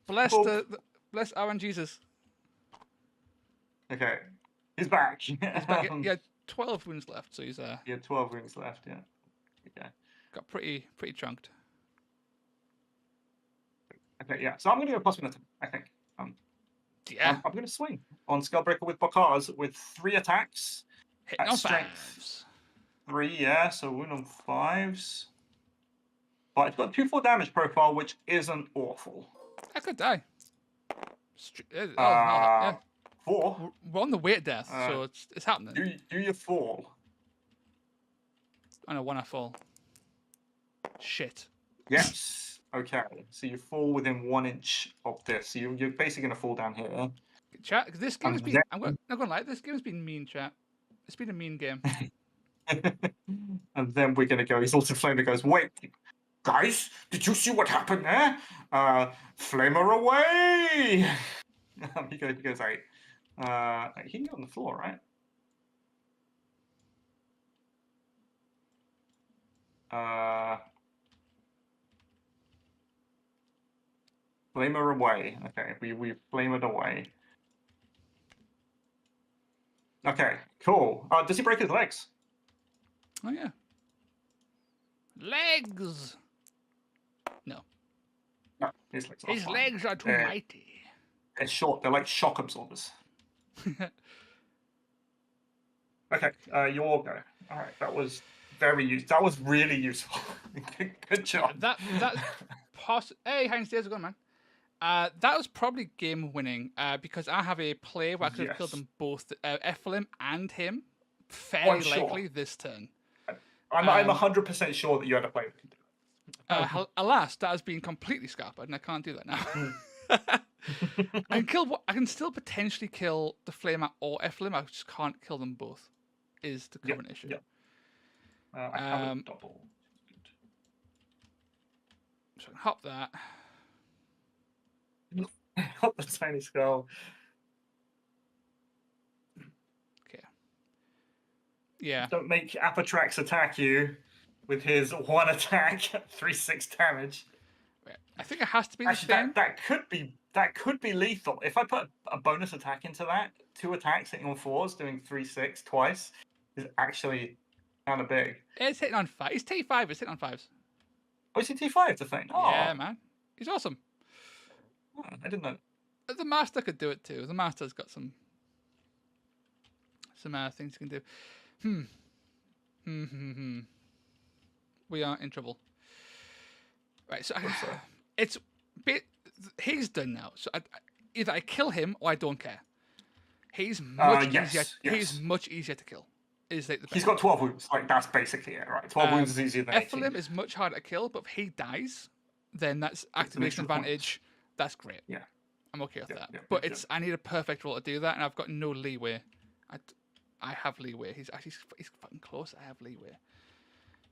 Bless our Jesus. Okay, he's back. He's back. He had 12 wounds left, so he's He had 12 wounds left. Yeah. Okay. Got pretty chunked. Okay. Yeah. So I'm going to go +1 attack. I think. Yeah. I'm going to swing on Skullbreaker with Bokars with 3 attacks. Hitting on 5s. 3, yeah. So wound on 5s. But it's got 2/4 damage profile, which isn't awful. I could die. Yeah. 4. We're on the way to death, so it's happening. Do you fall? I know when I fall. Shit. Yes. Okay. So you fall within 1 inch of this. So you're basically going to fall down here. Chat, this game has been. I'm not gonna lie. This game has been mean, chat. It's been a mean game. And then we're going to go. Exalted Flame that goes, wait, guys, did you see what happened there? Flamer away! he goes 8. He can go on the floor, right? Flamer away. Okay, we flame it away. Okay, cool. Does he break his legs? Oh yeah. Legs. No. No, his legs. His legs are too mighty. They're short. They're like shock absorbers. Okay, you all go. All right, that was very useful. That was really useful. Good job. Hey, Heinz, there's a gun, man. That was probably game winning because I have a play where I could have killed them both, Ephraim and him, fairly likely this turn. I'm 100% sure that you had a play that could do it. Alas, that has been completely scuppered, and I can't do that now. I can still potentially kill the Flamer or Ephraim. I just can't kill them both. Is the current issue. Yeah. I have a double. So I can hop that. Hop the tiny skull. Okay. Yeah. Don't make Apatrax attack you with his 1 attack, 3/6 damage. Right. I think it has to be the Actually, same. that could be lethal. If I put a bonus attack into that, 2 attacks hitting on 4s, doing 3/6 twice, is actually kind of big. It's hitting on 5. It's T5. It's hitting on 5s. Oh, is he T5 the thing? Oh. Yeah, man. He's awesome. Oh, I didn't know. The Master could do it too. The Master's got some things he can do. We are in trouble. Right, so it's he's done now. So either I kill him or I don't care. He's much easier. He's much easier to kill. Is like he's got 12 wounds. Like that's basically it, right? 12 wounds is easier than 18. Ephraim is much harder to kill, but if he dies, then that's activation advantage. That's great. Yeah, I'm okay with that. But I need a perfect roll to do that, and I've got no leeway. I have leeway. He's fucking close. I have leeway.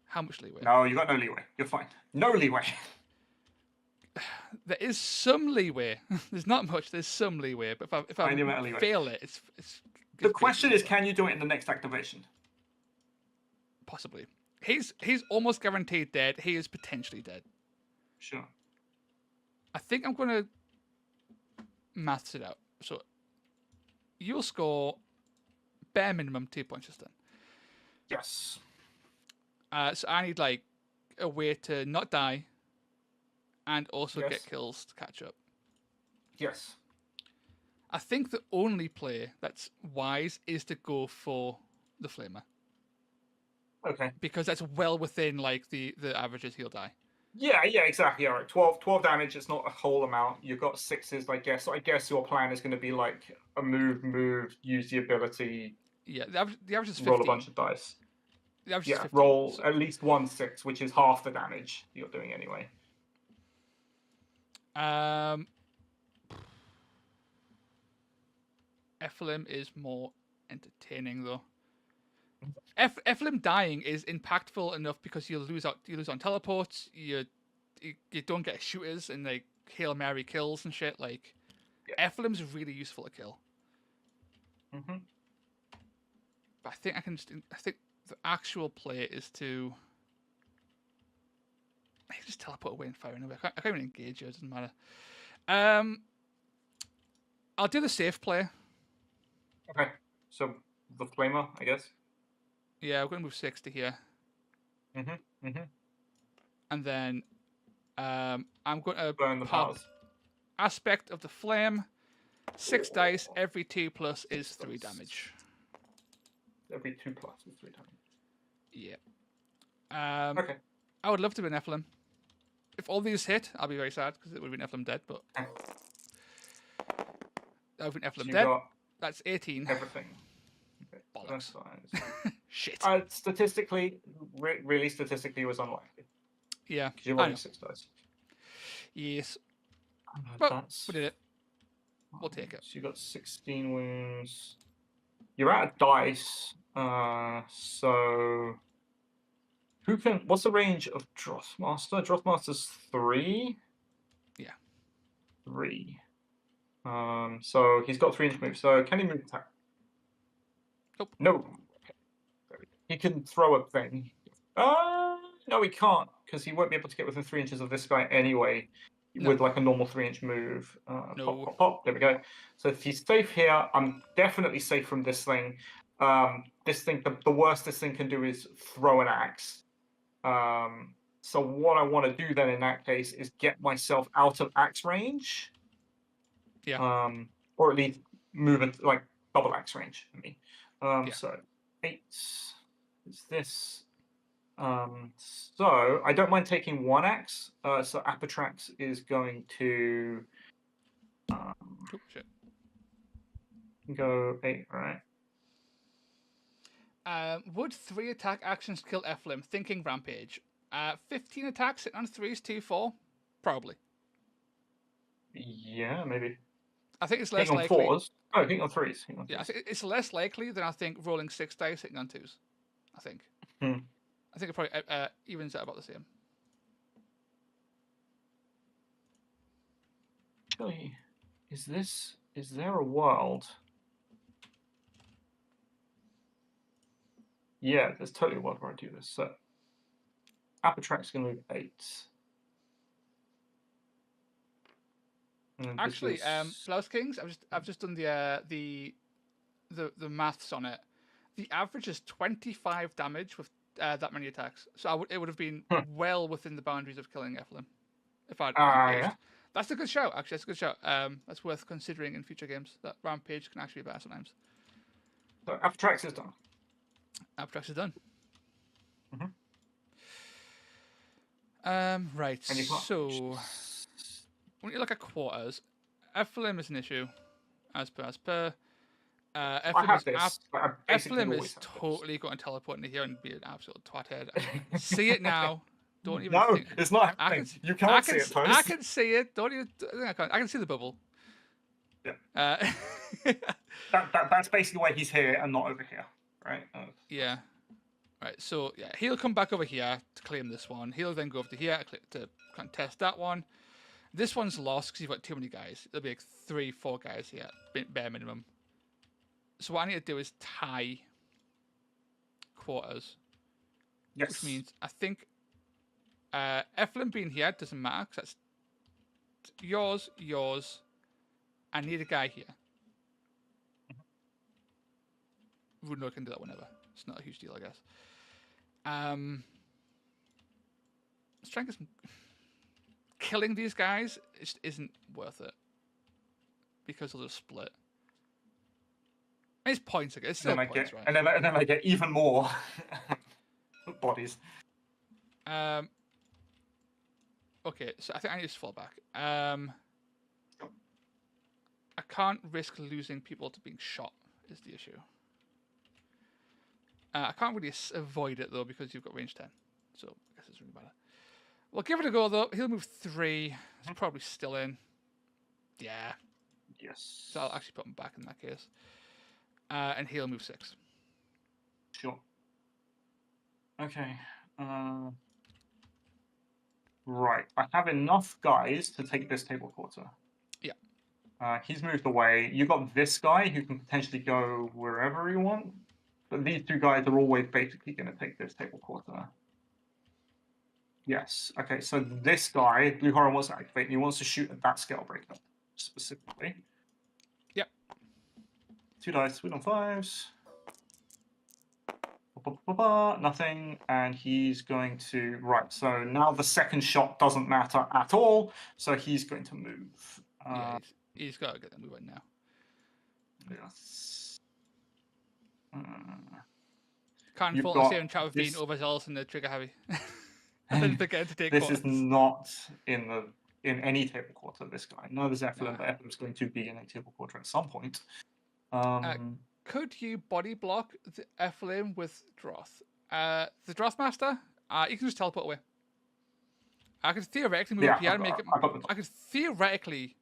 How much leeway? No, you got no leeway. You're fine. No leeway. There is some leeway. There's not much. There's some leeway. But if I fail it, it's the question is, can you do it in the next activation? Possibly. He's almost guaranteed dead. He is potentially dead. Sure. I think I'm going to maths it out. So you'll score bare minimum 2 points this turn. Yes. So I need like a way to not die and also get kills to catch up. Yes. I think the only play that's wise is to go for the Flamer. Okay. Because that's well within like the averages he'll die. Yeah, exactly. All right, 12 damage is not a whole amount. You've got 6s, I guess. So I guess your plan is going to be like a move, use the ability. Yeah, the average is 15. Roll a bunch of dice. The average is 15, roll so... at least 1 6, which is half the damage you're doing anyway. Ephelim is more entertaining though. Ephelim dying is impactful enough because you lose on teleports. You don't get shooters and like Hail Mary kills and shit. Like Ephelim's really useful to kill. Mm-hmm. But I think the actual play is to. I can just teleport away and fire anyway. I can't even engage you. It doesn't matter. I'll do the safe play. Okay, so the Flamer, I guess. Yeah, we're going to move 6 to here. And then I'm going to burn the pop powers. Aspect of the Flame. 6 dice. Every 2 plus is 3 damage. Every 2 plus is 3 damage. Yeah. Okay. I would love to be an Ephelim. If all these hit, I'll be very sad because it would have been Ephelim dead, but... that would have been Ephelim dead. That's 18. Everything. Okay. Bollocks. Shit. Statistically, really statistically, it was unlikely. Yeah. Because you're rolling 6 dice. Yes. But we did it. We'll take it. So you got 16 wounds. You're out of dice. So what's the range of Drossmaster? Drossmaster's 3? Yeah. 3. So he's got 3-inch move. So can he move attack? Nope. No. Okay. He can throw a thing. No, he can't, because he won't be able to get within 3 inches of this guy anyway. No. With like a normal 3-inch move. No. Pop, pop, pop. There we go. So if he's safe here, I'm definitely safe from this thing. This thing, the worst this thing can do is throw an axe. So what I want to do then in that case is get myself out of axe range. Yeah. Or at least move it like double axe range. I mean. Yeah. So 8 is this. So I don't mind taking 1 axe. So Apatrax is going to go 8, right? Would 3 attack actions kill Ephelim? Thinking Rampage. 15 attacks sitting on 3s, 2-4? Probably. Yeah, maybe. I think it's less hitting likely. On 4s. Oh, hitting on 3s. Yeah, it's less likely than I think rolling 6 dice hitting on 2s. I think. I think it probably evens out about the same. Actually, is there a world? Yeah, there's totally a world where I do this. So Apatrax is going to move 8. Actually, Blouse Kings, I've just done the maths on it. The average is 25 damage with that many attacks. So it would have been well within the boundaries of killing Ephelim. If I'd rampaged. Yeah. That's a good shout, actually. That's a good shout. That's worth considering in future games. That Rampage can actually be better sometimes. So Apatrax is done. Apatrax is done. Right, so when you look at quarters, Ephelim is an issue, as per. Ephelim is totally going to teleport into here and be an absolute twat-head. See it now. Don't even. No, think. it's not happening. You can't see it, Toast. I can see it. Don't even. I can see the bubble. Yeah. That's basically why he's here and not over here, right? Yeah. Right. So yeah, he'll come back over here to claim this one. He'll then go over to here to contest that one. This one's lost because you've got too many guys. There'll be like 3-4 guys here, bare minimum. So what I need to do is tie quarters. Yes. Which means I think Ephelim being here doesn't matter because that's yours. I need a guy here. Runo can do that whenever. It's not a huge deal, I guess. Let's try and get some... Killing these guys just isn't worth it. Because they'll just split. It's points again. It's still then I points, get, right? and then I get even more bodies. Okay, so I think I need to fall back. I can't risk losing people to being shot. Is the issue. I can't really avoid it though because you've got range 10, so I guess it's really bad. Well, give it a go though. He'll move 3. He's probably still in. Yeah. Yes. So I'll actually put him back in that case. And he'll move 6. Sure. Okay. Right. I have enough guys to take this table quarter. Yeah. He's moved away. You got this guy who can potentially go wherever you want. But these 2 guys are always basically going to take this table quarter. Yes. Okay. So this guy, Blue Horror, wants to activate, and he wants to shoot at that scale breaker specifically. Yep. 2 dice, win on 5s. Nothing, and he's going to right. So now the second shot doesn't matter at all. So he's going to move. Yeah, he's got to get them moving now. Yes. Can't fault the same chat with being overzealous and the trigger heavy. And to take this is not in any table quarter. This guy, no, there's Ephraim, but Ephraim's going to be in a table quarter at some point. Could you body block the Ephraim with Droth? The Droth Master, you can just teleport away. I could theoretically move up here and make it. I could theoretically.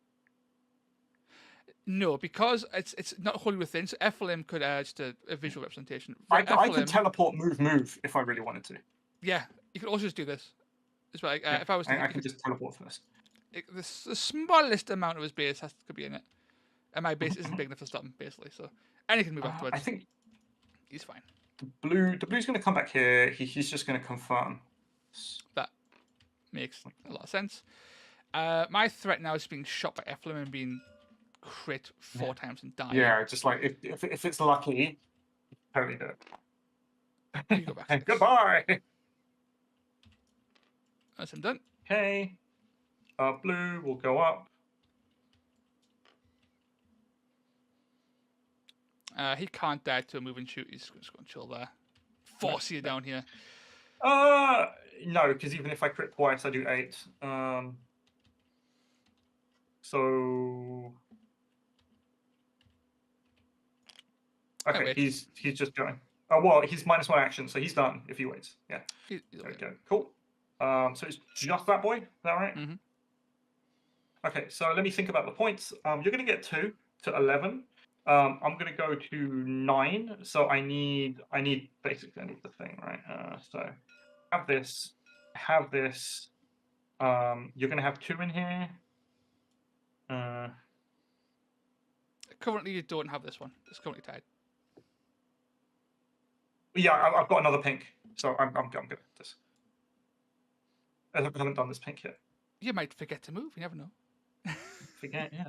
No, because it's not wholly within. So Ephraim could just a visual representation. I could teleport, move if I really wanted to. Yeah, you could also just do this. It's like if I was. I can just teleport first. The smallest amount of his base could be in it, and my base isn't big enough to stop him basically. So, and he can move afterwards. I think he's fine. The blue's going to come back here. He's just going to confirm. That makes a lot of sense. My threat now is being shot by Ephraim and being crit 4 times and dying. Yeah, just like if it's lucky, totally do it. You go back. Goodbye. That's him done. Okay. Blue will go up. He can't die to a move and shoot. He's just going to chill there. Force you down here. No, because even if I crit twice, I do 8. So. Okay, he's just going. Oh well, he's -1 action, so he's done if he waits. Yeah. There we go. Cool. So it's just that boy. Is that right? Mm-hmm. Okay, so let me think about the points. You're going to get 2 to 11. I'm going to go to 9. So I need basically the thing, right? So have this. You're going to have 2 in here. Currently, you don't have this one. It's currently tied. Yeah, I've got another pink, so I'm good at this. I haven't done this pink yet. You might forget to move. You never know. Forget, yeah.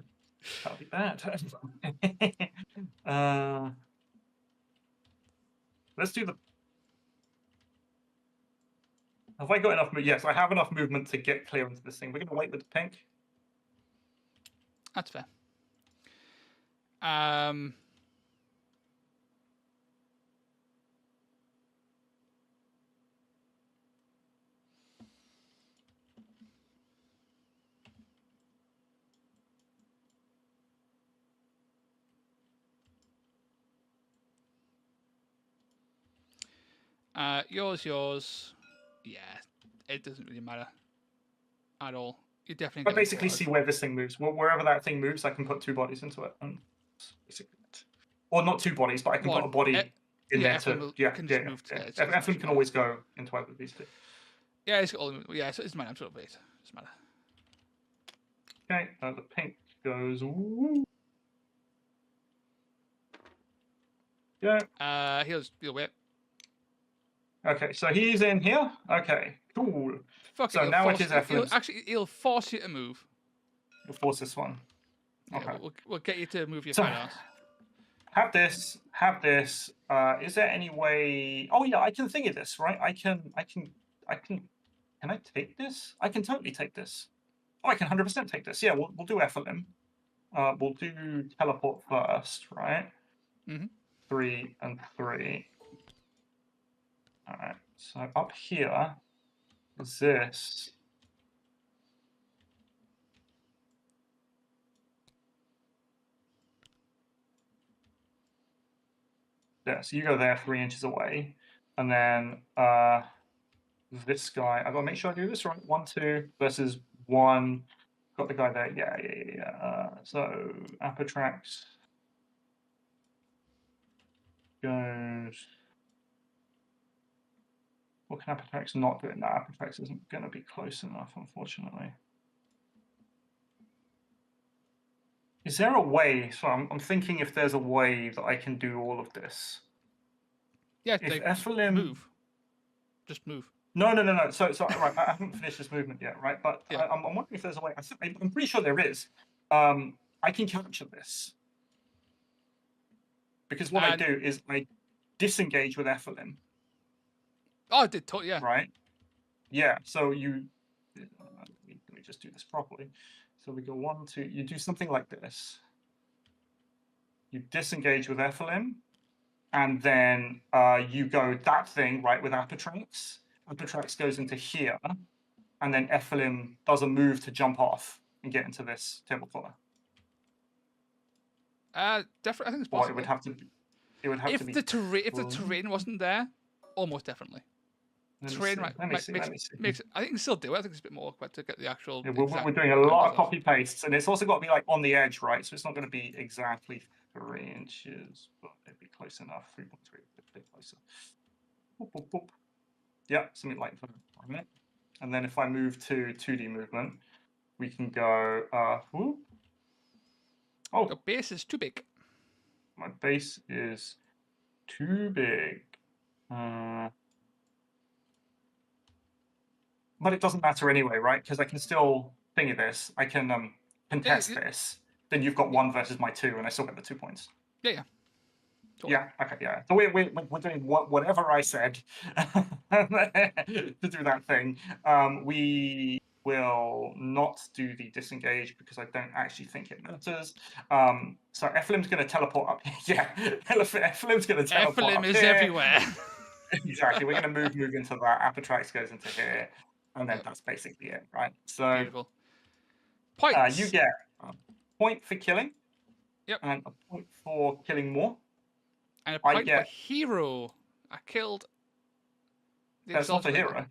That'll be bad. Let's do the. Have I got enough movement? Yes, I have enough movement to get clear into this thing. We're going to wait with the pink. That's fair. Yours. Yeah, it doesn't really matter at all. You definitely. I basically see where this thing moves. Wherever that thing moves, I can put 2 bodies into it. Or not 2 bodies, but I can put a body in there to. Eflin can always go into either of these 2. Yeah, it's got all the. Yeah, so it doesn't matter. I'm sort of late. Doesn't matter. Okay, the pink goes. Yeah. He'll wait. Okay, so he's in here. Okay, cool. So now it is Eflin's. He'll force you to move. He'll force this one. Okay. Yeah, we'll get you to move your fat ass. Have this. Is there any way? Oh yeah, I can think of this, right? I can. Can I take this? I can totally take this. Oh, I can 100% take this. Yeah, we'll do Eflin. We'll do teleport first, right? Mm-hmm. 3, and 3. All right. So up here is this. Yeah, so you go there 3 inches away, and then this guy. I've got to make sure I do this right. 1, 2 versus 1. Got the guy there. Yeah. So Apertrax goes. What can Apertrax not do? No, Apertrax isn't going to be close enough, unfortunately. Is there a way? So I'm thinking if there's a way that I can do all of this. Yeah, If like, move. Just move. No. So right, I haven't finished this movement yet, right? But yeah. I'm wondering if there's a way. I'm pretty sure there is. I can capture this because what I do is I disengage with Ephelim. Oh, I did. Yeah. Right. Yeah. So you. Let me just do this properly. So we go 1, 2. You do something like this. You disengage with Ephelim, and then you go that thing right with Apertrax. Apertrax goes into here, and then Ephelim does a move to jump off and get into this table corner. Definitely, I think it's possible. Or it would have to be. It would have to be. If the terrain wasn't there, almost definitely. Terrain makes it. I think you can still do it. I think it's a bit more awkward to get the actual. Yeah, we're doing a lot of copy pastes, and it's also got to be like on the edge, right? So it's not going to be exactly 3 inches, but it'd be close enough. 3.3, a bit closer. Boop, boop, boop. Yeah, something like that. Right? And then if I move to 2D movement, we can go. Oh, the base is too big. My base is too big. But it doesn't matter anyway, right? Because I can still thingy this. I can contest this. Then you've got 1 versus my 2, and I still get the 2 points. Yeah. Totally. Yeah. Okay. Yeah. So we're doing whatever I said to do that thing. We will not do the disengage because I don't actually think it matters. So Ephelim's going to teleport up. Yeah. Ephelim's going to teleport. Ephelim is everywhere. Exactly. We're going to move into that. Apertrax goes into here. And then that's basically it, right? So beautiful. Points. You get a point for killing. Yep. And a point for killing more. And a point for hero. I killed. That's not a hero.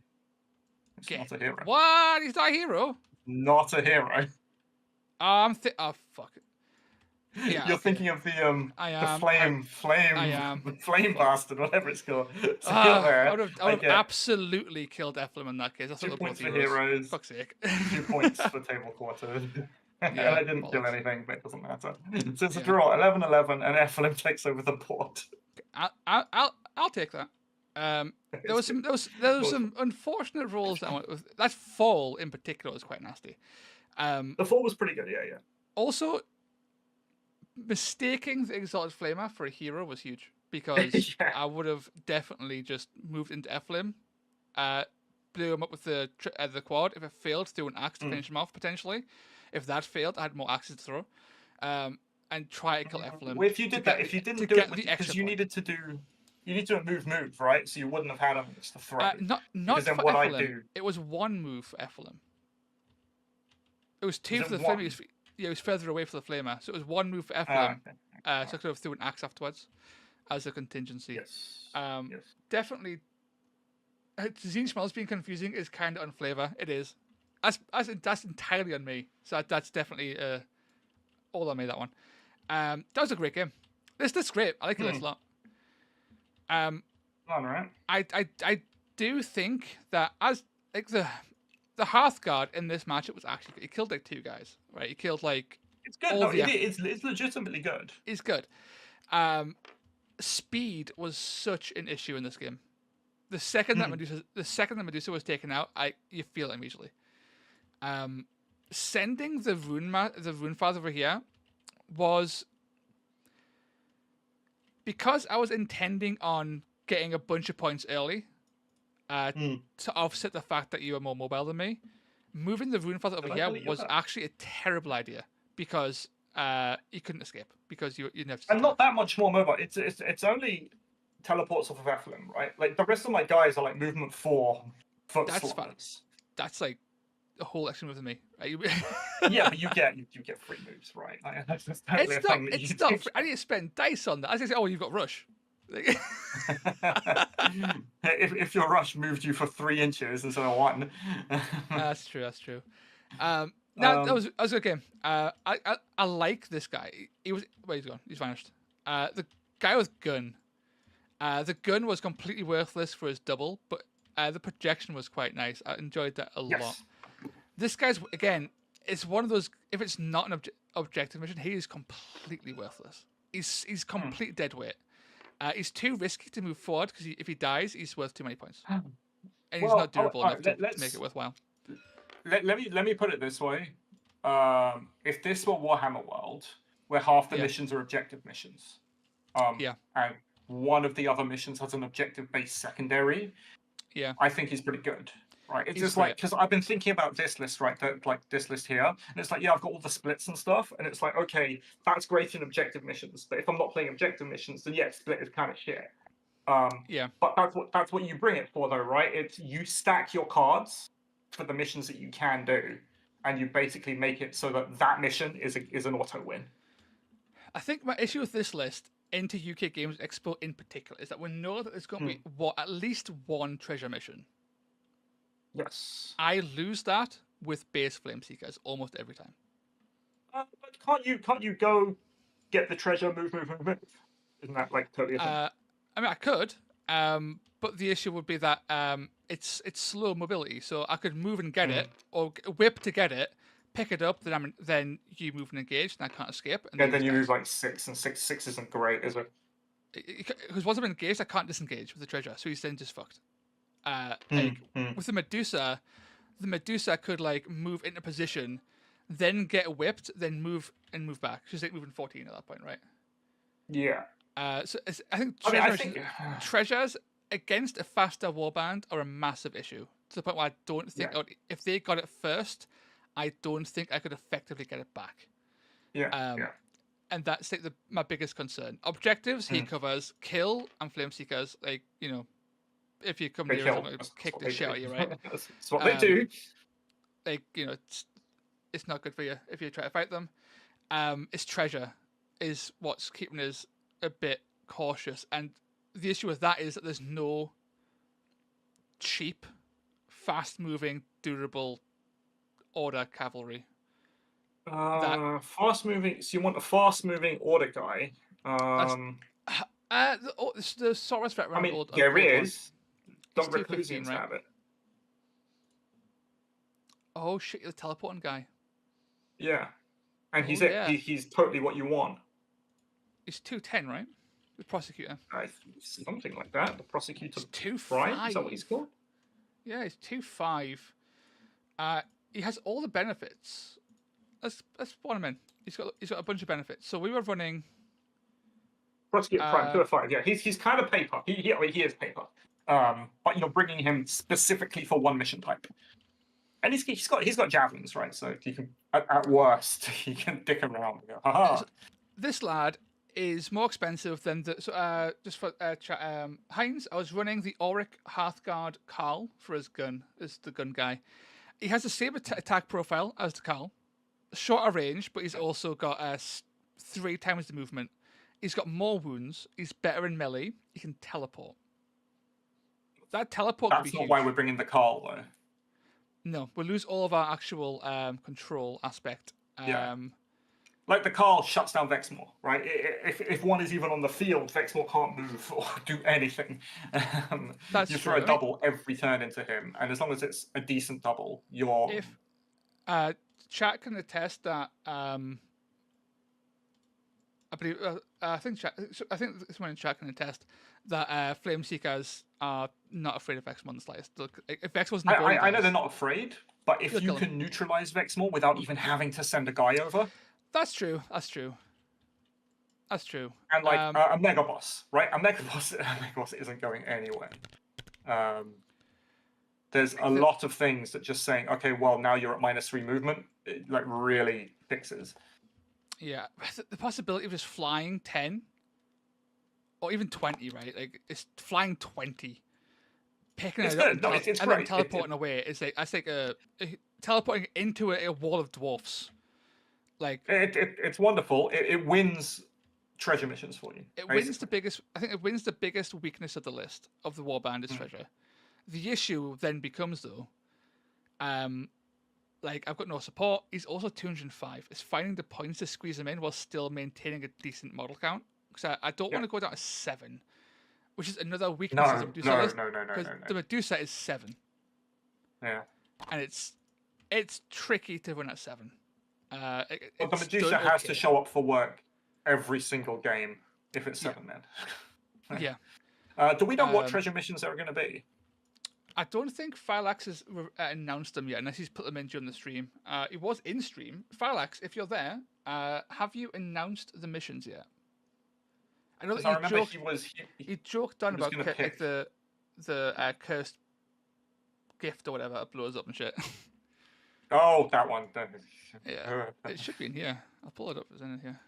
It's not a hero. What? He's not a hero? Not a hero. Oh fuck it. Yeah, You're thinking of the flame bastard, whatever it's called. So I would have absolutely killed Ephelim in that case. That's 2 points for heroes. Fuck's sake. 2 points for table quarter. And I didn't kill anything, but it doesn't matter. So it's a draw, 11-11, and Ephelim takes over the board. I'll take that. There was some unfortunate rolls that went with that fall in particular was quite nasty. The fall was pretty good, yeah. Also, mistaking the Exalted Flamer for a hero was huge because I would have definitely just moved into Ephelim, blew him up with the quad. If it failed, threw an axe to finish him off potentially. If that failed, I had more axes to throw, and try to kill Ephelim. Well, if you did that, if you didn't do it, because you needed to do. You need to move, right? So you wouldn't have had him to throw. Not for Ephelim. It was 1 move for Ephelim. It was 2 for the Flamer. It was further away for the Flamer. So it was 1 move for Ephelim. So I could have threw an axe afterwards as a contingency. Yes. Definitely. Tzeentch Smells being confusing is kind of on flavor. It is. That's entirely on me. So that's definitely all on me, that one. That was a great game. This is great. I like this a lot. All right. I do think that as like the Hearthguard in this match, it was actually good. He killed like 2 guys, right? He killed like it's good. No, it's legitimately good. It's good. Speed was such an issue in this game. The second that Medusa was taken out, you feel it immediately. Sending the Runefather over here was because I was intending on getting a bunch of points early to offset the fact that you were more mobile than me. Moving the Runefather over here was actually a terrible idea because you couldn't escape because you never. And not that much more mobile. It's only teleports off of FLM, right? Like the rest of my guys are like movement 4 foot That's slots. That's like a whole extra move with me. Right? Yeah, but you get free moves, right? Like, that's just totally It's a not. thing that It's you not. do. Free. I need to spend dice on that. I say, oh, you've got rush. if your rush moved you for 3 inches instead of 1. That's true. That's true. No, that was a good game. I like this guy. He was. Where he's gone? He's vanished. The guy with gun. The gun was completely worthless for his double, but the projection was quite nice. I enjoyed that a lot. This guy's again. It's one of those. If it's not an objective mission, he is completely worthless. He's complete dead weight. He's too risky to move forward because if he dies, he's worth too many points, and he's not durable enough to make it worthwhile. Let me put it this way: if this were Warhammer World, where half the missions are objective missions, and one of the other missions has an objective-based secondary, I think he's pretty good. Right, it's just like because I've been thinking about this list, right? Like this list here, and it's like, I've got all the splits and stuff, and it's like, okay, that's great in objective missions, but if I'm not playing objective missions, then split is kind of shit. But that's what you bring it for, though, right? It's you stack your cards for the missions that you can do, and you basically make it so that mission is an auto win. I think my issue with this list into UK Games Expo in particular is that we know that there's going to be at least one treasure mission. Yes. I lose that with base Flameseekers almost every time. But can't you go get the treasure, move? Isn't that like totally a thing? I mean, I could, but the issue would be that it's slow mobility. So I could move and get it, or whip to get it, pick it up, then you move and engage, and I can't escape. And then you move like 6, and 6 isn't great, is it? Because once I'm engaged, I can't disengage with the treasure, so he's then just fucked. With the Medusa could like move into position, then get whipped, then move back. She's like moving 14 at that point, right? Yeah. So I think treasures against a faster warband are a massive issue to the point where I don't think if they got it first, I don't think I could effectively get it back. And that's like my biggest concern. Objectives he covers kill and Flameseekers, like if you come near, I'm going to kick the shit out of you, right? That's what they do. Like, it's not good for you if you try to fight them. It's treasure is what's keeping us a bit cautious. And the issue with that is that there's no cheap, fast-moving, durable order cavalry. Fast-moving... So you want a fast-moving order guy? The Saurus threat round. I mean, there is... Don't Reclusians have it. Oh shit! The teleporting guy. Yeah, and he's totally what you want. He's 210, right? The prosecutor. Something like that. The prosecutor. 2.5. Is that what he's called? Yeah, he's 2.5. He has all the benefits. Let's spawn him in. He's got a bunch of benefits. So we were running. Prosecutor Prime 2.5. Yeah, he's kind of paper. He is paper. But you're bringing him specifically for one mission type, and he's got javelins, right? So he can, at worst, he can dick around. And go, haha. This lad is more expensive than the. So, just for Heinz, I was running the Auric Hearthguard Carl for his gun, as the gun guy. He has the same attack profile as the Carl, shorter range, but he's also got 3 times the movement. He's got more wounds. He's better in melee. He can teleport. That teleport. That's not why we're bringing the Carl, though. No, we'll lose all of our actual control aspect. Like the Carl shuts down Vexmore, right? If one is even on the field, Vexmore can't move or do anything. That's you throw a double every turn into him, and as long as it's a decent double, you're. If chat can attest that, I believe I think someone in chat can attest that Flameseekers are not afraid of Vexmore in the slightest. Look, if Vex wasn't, I know they're not afraid, but if you can neutralize Vexmore without even having to send a guy over, that's true. That's true. And like a mega boss, right? A mega boss isn't going anywhere. There's a lot of things that just saying, okay, well now you're at -3 movement, it, like really fixes. Yeah, the possibility of just flying 10 or even 20, right? Like it's flying 20, picking It's it up good. No, it's and then great. teleporting away. It's like teleporting into a wall of dwarfs. Like It's wonderful. It wins treasure missions for you. it wins the biggest. I think it wins the biggest weakness of the list of the Warbanders treasure. The issue then becomes though, like I've got no support. He's also 205. It's finding the points to squeeze him in while still maintaining a decent model count. Because I don't want to go down to 7, which is another weakness of the Medusa list. No. Because the Medusa is 7. Yeah. And it's tricky to win at 7. But the Medusa has to show up for work every single game if it's 7 men. Yeah. Do we know what treasure missions there are going to be? I don't think Filax has announced them yet, unless he's put them in during the stream. He was in stream. Filax, if you're there, have you announced the missions yet? I know that he joked on about like the cursed gift or whatever that blows up and shit. Oh, that one. Yeah, it should be in here. I'll pull it up. Is it in here?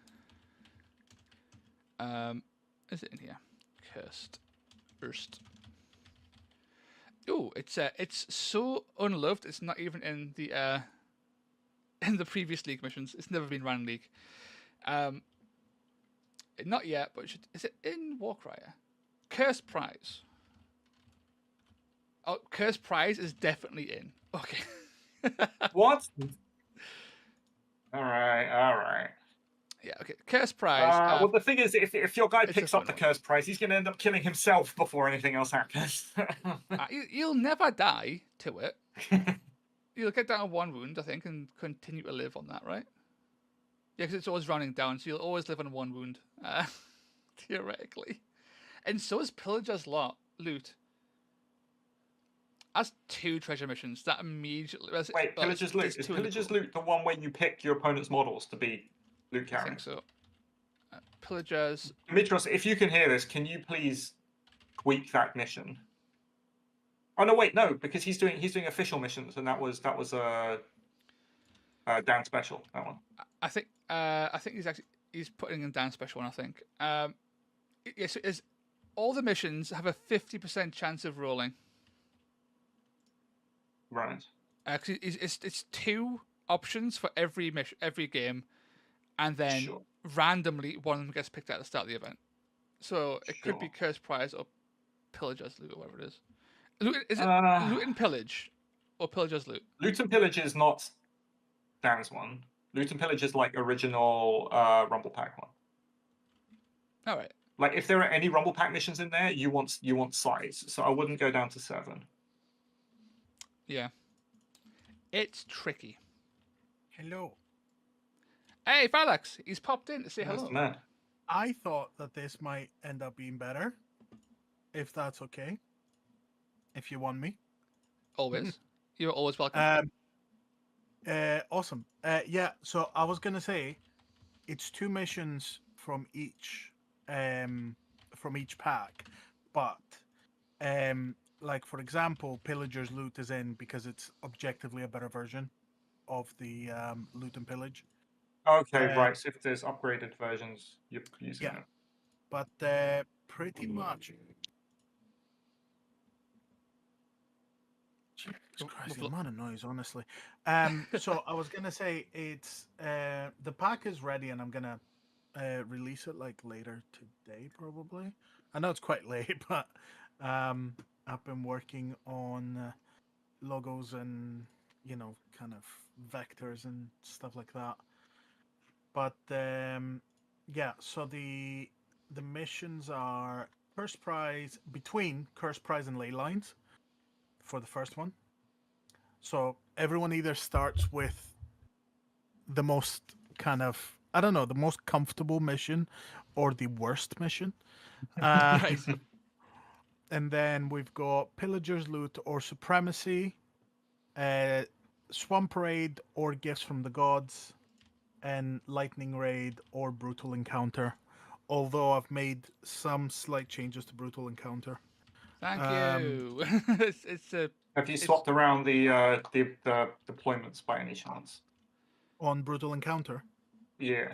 Is it in here? Cursed. Oh, it's so unloved. It's not even in the previous league missions. It's never been ran league. Not yet, but is it in Warcry? Cursed Prize. Oh, Cursed Prize is definitely in. Okay. What? All right. Yeah, okay. Cursed Prize. Well, the thing is, if your guy picks up the Cursed Prize, he's going to end up killing himself before anything else happens. You'll never die to it. You'll get down to 1 wound, I think, and continue to live on that, right? Yeah, because it's always running down, so you'll always live on 1 wound, theoretically. And so is Pillager's loot. That's 2 treasure missions. That immediately... Wait, Pillager's loot. Is Pillager's loot the one where you pick your opponent's models to be loot carrier? I think so. Pillager's... Dimitros, if you can hear this, can you please tweak that mission? Oh no, wait, no, because he's doing official missions, and that was a down special. That one. I think he's putting in down special one. I think. Yes, all the missions have a 50% chance of rolling. Right. It's 2 options for every game, and then randomly one of them gets picked at the start of the event. So it could be Cursed Prize or Pillager's Loot or whatever it is. Is it Loot and Pillage or Pillager's Loot? Loot and Pillage is not Dan's one. Loot and Pillage is like original Rumble Pack one. All right. Like if there are any Rumble Pack missions in there, you want size. So I wouldn't go down to 7. Yeah. It's tricky. Hello. Hey, Falax, he's popped in to say hello. Man. I thought that this might end up being better, if that's okay. If you want me. Always. You're always welcome. Awesome. Yeah, so I was going to say, it's 2 missions from each pack, but like for example, Pillager's Loot is in because it's objectively a better version of the Loot and Pillage. Okay, right. So if there's upgraded versions, you're using it. But pretty much. Jesus Christ, the amount of noise, honestly. So I was gonna say it's the pack is ready, and I'm gonna release it like later today, probably. I know it's quite late, but I've been working on logos and kind of vectors and stuff like that. But yeah, so the missions are Cursed Prize between Cursed Prize and Ley Lines for the first one. So everyone either starts with the most kind of the most comfortable mission or the worst mission. And then we've got Pillager's Loot or Supremacy, Swamp Raid or Gifts from the Gods, and Lightning Raid or Brutal Encounter. Although I've made some slight changes to Brutal Encounter. Thank you. Have you swapped around the deployments by any chance? On Brutal Encounter? Yeah.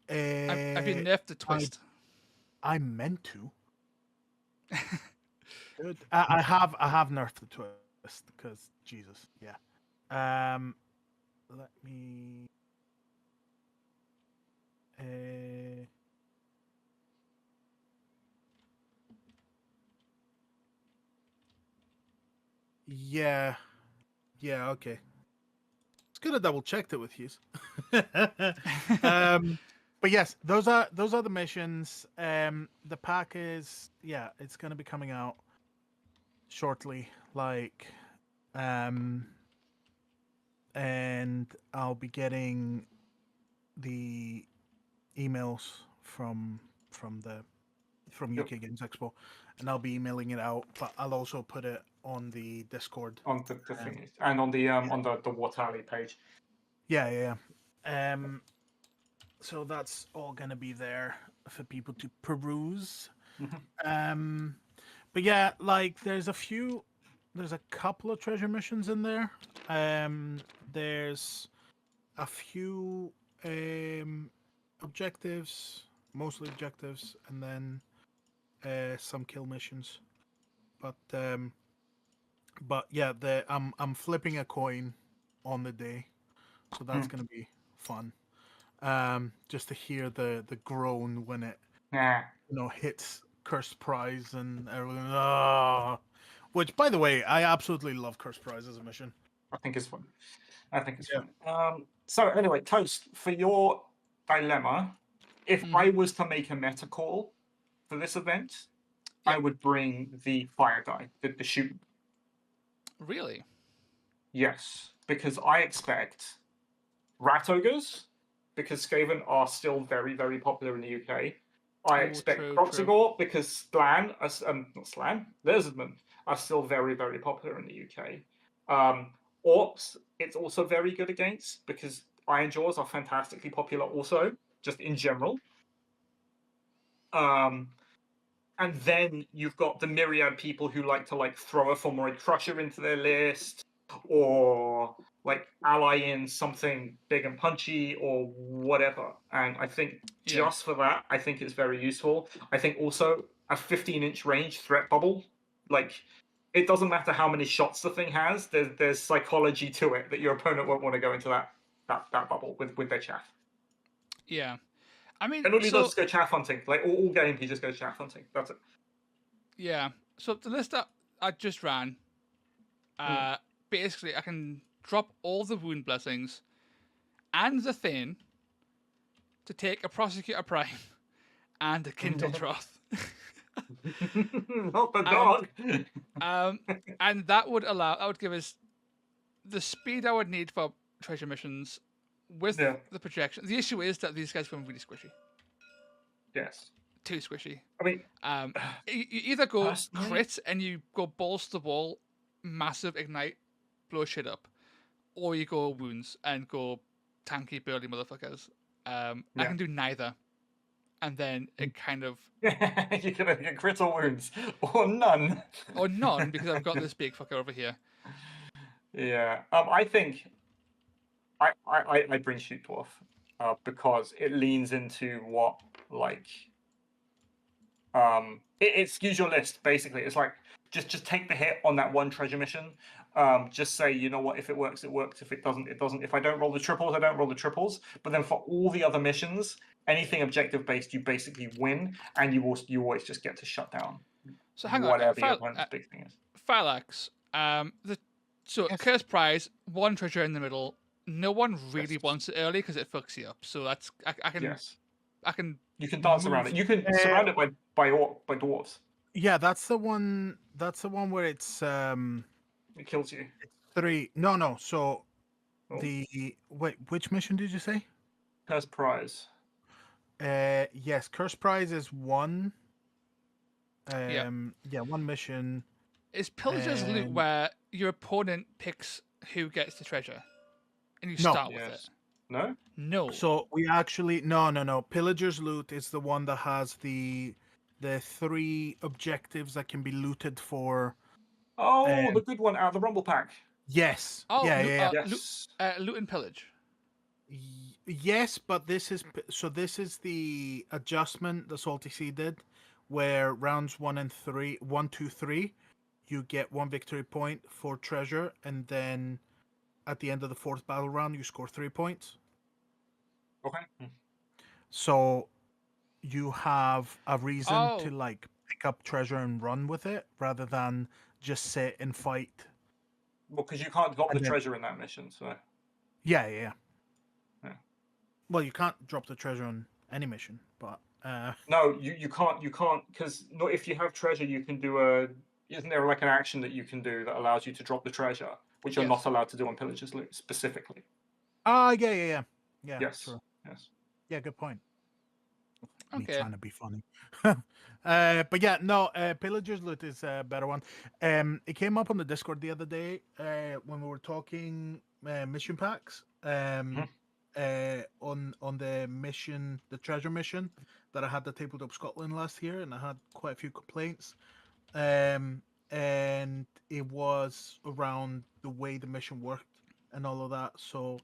Have you nerfed the twist? I meant to. Good. I have nerfed the twist because Jesus, yeah. Let me. Yeah, okay. It's good I double checked it with Hughes. But yes, those are the missions. The pack is it's gonna be coming out shortly. Like, and I'll be getting the emails from UK Games Expo, and I'll be emailing it out. But I'll also put it on the Discord on the thing and on the on the Warcry page. Yeah. So that's all gonna be there for people to peruse. But yeah, like there's a couple of treasure missions in there. There's a few objectives, mostly objectives, and then some kill missions. But yeah, I'm flipping a coin on the day, so that's gonna be fun. Just to hear the groan when it hits Cursed Prize and everything. Which, by the way, I absolutely love Cursed Prize as a mission. I think it's fun. Fun. So anyway, Toast, for your dilemma, if I was to make a meta call for this event, I would bring the fire guy, the shoot. Really? Yes, because I expect rat ogres, because Skaven are still very, very popular in the UK. I expect Proxigor because Lizardmen are still very, very popular in the UK. Orcs, it's also very good against because Iron Jaws are fantastically popular also, just in general. And then you've got the myriad people who like to throw a Fulmoroid Crusher into their list, or ally in something big and punchy or whatever. And I think just for that, I think it's very useful. I think also a 15-inch range threat bubble, it doesn't matter how many shots the thing has, there's psychology to it that your opponent won't want to go into that bubble with their chaff. Yeah. I mean, and does go chaff hunting. All game, he just goes chaff hunting. That's it. Yeah. So the list that I just ran, basically, I can drop all the wound blessings and the Thane to take a Prosecutor Prime and a Kindle Troth. Not the dog. And that would give us the speed I would need for treasure missions with the projection. The issue is that these guys become really squishy. Yes. Too squishy. I mean, you either go crit and you go balls to the wall, massive ignite, blow shit up, or you go wounds and go tanky, burly motherfuckers. I can do neither. And then it kind of... you can get crit or wounds, or none. Or none, because I've got this big fucker over here. Yeah. I think I bring Shoot Dwarf because it leans into what, it skews your list, basically. It's just take the hit on that one treasure mission. Just say, you know what, if it works, it works. If it doesn't, it doesn't. If I don't roll the triples, I don't roll the triples. But then for all the other missions, anything objective based, you basically win, and you always just get to shut down. So hang on, whatever your opponent's big thing is. Phylax, Cursed Prize, one treasure in the middle. No one really wants it early because it fucks you up. So that's I can. You can dance around it. You can surround it by dwarves. Yeah, that's the one. That's the one where it's it kills you. It's 3. No. So which mission did you say? Cursed Prize. Yes, Cursed Prize is 1. One mission. Is Pillager's loot where your opponent picks who gets the treasure, and you start with it? No. So we actually no. Pillager's loot is the one that has the 3 objectives that can be looted for. Oh, the good one out of the Rumble Pack. Yes. Oh, yeah. Loot and pillage. Yes, but this is this is the adjustment the Salty Sea did, where rounds 1, 2, 3, you get 1 victory point for treasure, and then at the end of the 4th battle round, you score 3 points. Okay. So you have a reason Oh. to like pick up treasure and run with it rather than just sit and fight. Well, because you can't drop the And then- treasure in that mission, so. Yeah. Yeah. Well, you can't drop the treasure on any mission, but No, you can't because not if you have treasure you can do a. Isn't there like an action that you can do that allows you to drop the treasure, which you're Yes. not allowed to do on Pillager's Loot specifically? yeah. Yes. True. Yes. Yeah, good point. Me Okay. trying to be funny. But yeah, no, Pillager's Loot is a better one. It came up on the Discord the other day when we were talking mission packs. On the mission, the treasure mission that I had the Tabletop Scotland last year, and I had quite a few complaints. And it was around the way the mission worked and all of that. So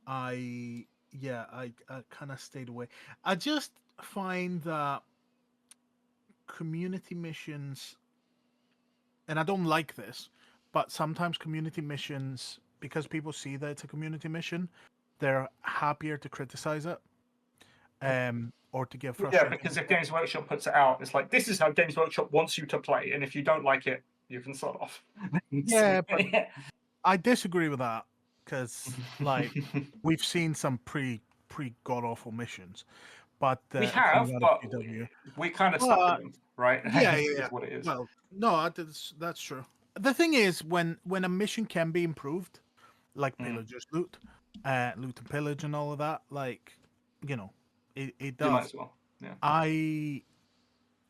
I kind of stayed away. I just find that community missions, and I don't like this, but sometimes community missions, because people see that it's a community mission, they're happier to criticize it, or to give Yeah, frustration. because if Games Workshop puts it out, it's like this is how Games Workshop wants you to play, and if you don't like it, you can sod off. Yeah, but I disagree with that because, like, we've seen some pretty god awful missions, but we coming have, out of but GW. we kind of stuck with them, right? Yeah, Is what it is. Well, no, that's true. The thing is, when a mission can be improved, like Pillager's Loot, Loot and Pillage, and all of that, like, it you does. might as well. Yeah.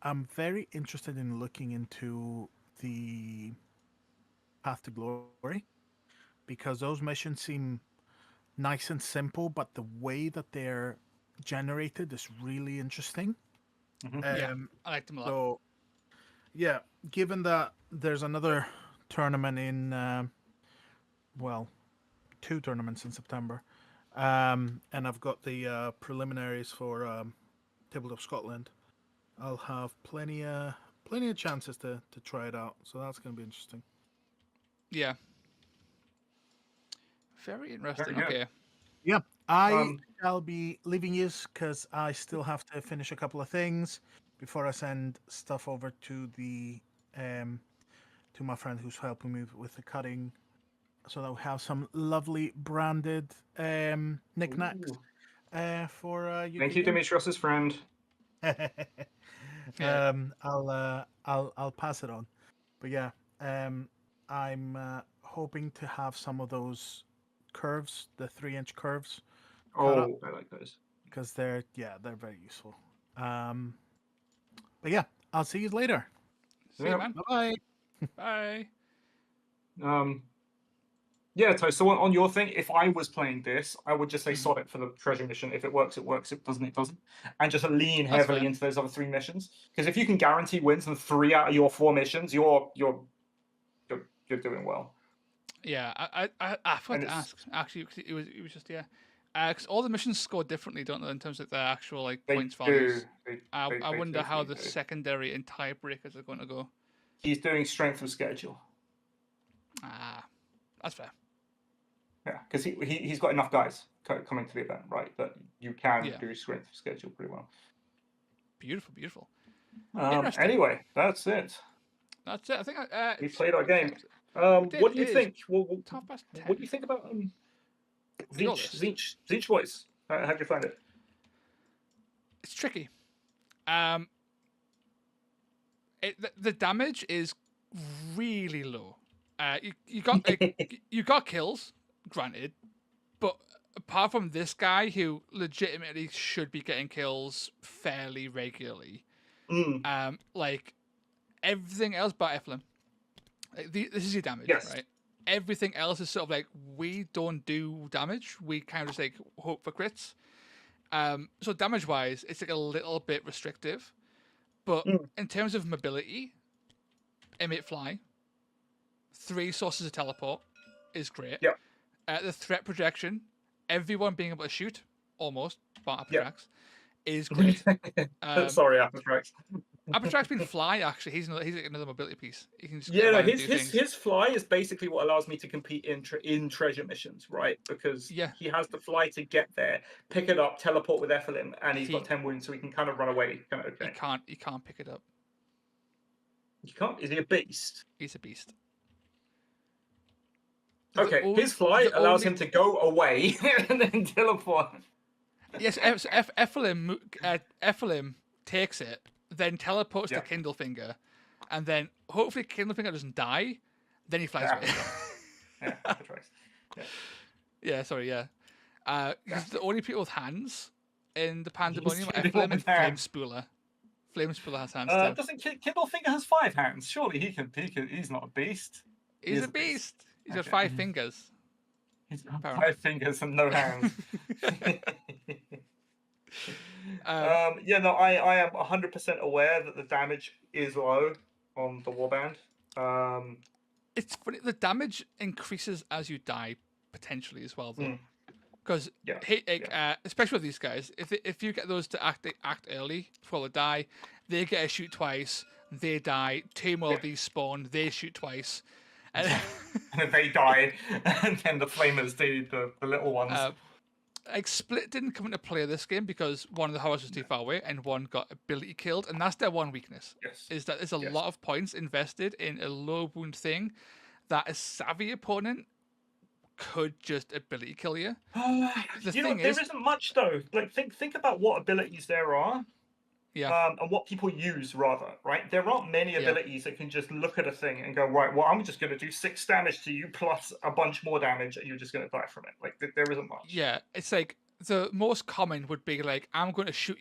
I'm very interested in looking into the Path to Glory because those missions seem nice and simple, but the way that they're generated is really interesting. Yeah, I liked them a lot. So, yeah, given that there's another tournament in, 2 tournaments in September, and I've got the preliminaries for Tabletop Scotland, I'll have plenty of chances to try it out. So that's going to be interesting. Yeah. Very interesting. Very good. Okay. Yeah, I shall be leaving you because I still have to finish a couple of things before I send stuff over to the to my friend who's helping me with the cutting, so that we have some lovely branded knickknacks for you. Thank you, Dimitrios's friend. I'll pass it on, but yeah, I'm hoping to have some of those curves, the 3-inch curves. Oh, I like those because they're very useful. But yeah, I'll see you later. See you, man. Bye. Bye. Yeah, so on your thing, if I was playing this, I would just say sod it for the treasure mission. If it works, it works. If it doesn't, it doesn't. And just lean heavily into those other 3 missions. Because if you can guarantee wins in 3 out of your 4 missions, you're doing well. Yeah, I forgot to ask actually. Cause it was just because all the missions score differently, don't they, in terms of their actual like points values. I wonder how the secondary and tiebreakers are going to go. He's doing strength of schedule. That's fair. Yeah, because he's got enough guys coming to the event, right? That you can do strength of schedule pretty well. Beautiful. Anyway, that's it. That's it. I think we played our game. What do you think? What do you think about Tzeentch Voice? How do you find it? It's tricky. The damage is really low. You got you got kills, granted, but apart from this guy who legitimately should be getting kills fairly regularly, like everything else but Eflin, like this is your damage, right? Everything else is sort of like we don't do damage. We kind of just like hope for crits. So damage wise, it's like a little bit restrictive, but in terms of mobility, emit fly. 3 sources of teleport is great. Yeah. The threat projection, everyone being able to shoot almost, but Yeah. Apatrax, is great. Sorry, Apatrax. Apatrax can fly, actually. He's another mobility piece. He can just Yeah, get no, around and do his things. fly is basically what allows me to compete in treasure missions, right? Because Yeah. he has the fly to get there, pick it up, teleport with Ephelim, and he's He- got 10 wounds, so he can kind of run away. Kind of okay. He can't pick it up. You can't. Is he a beast? He's a beast. Okay, his fly allows him to go away and then teleport. Yes, so Ephelim takes it, then teleports to Kindlefinger, and then hopefully Kindlefinger doesn't die. Then he flies away. Yeah, Apatrax. Yeah. Because the only people with hands in the Pandemonium are the Ephelim one and with hands. Flamespooler. Flamespooler has hands too. Doesn't Kindlefinger has 5 hands? Surely he can. He's not a beast. He's a beast. He's got Okay. 5 fingers. He's got Apparently. 5 fingers and no hands. Um, Yeah, no, I am 100% aware that the damage is low on the warband. It's funny. The damage increases as you die, potentially as well, though. Because especially with these guys, if you get those to act early before they die, they get a shoot twice, they die. 2 more of these spawn, they shoot twice, and and they die, and then the flamers do the little ones. like Split didn't come into play this game because one of the horrors was too far away and one got ability killed, and that's their one weakness. Is that there's a lot of points invested in a low wound thing that a savvy opponent could just ability kill you. There isn't much though. Like think about what abilities there are. Yeah. And what people use rather, right? There aren't many abilities that can just look at a thing and go, right, well, I'm just going to do 6 damage to you plus a bunch more damage, and you're just going to die from it. Like there isn't much. Yeah, it's like the most common would be like, I'm going to shoot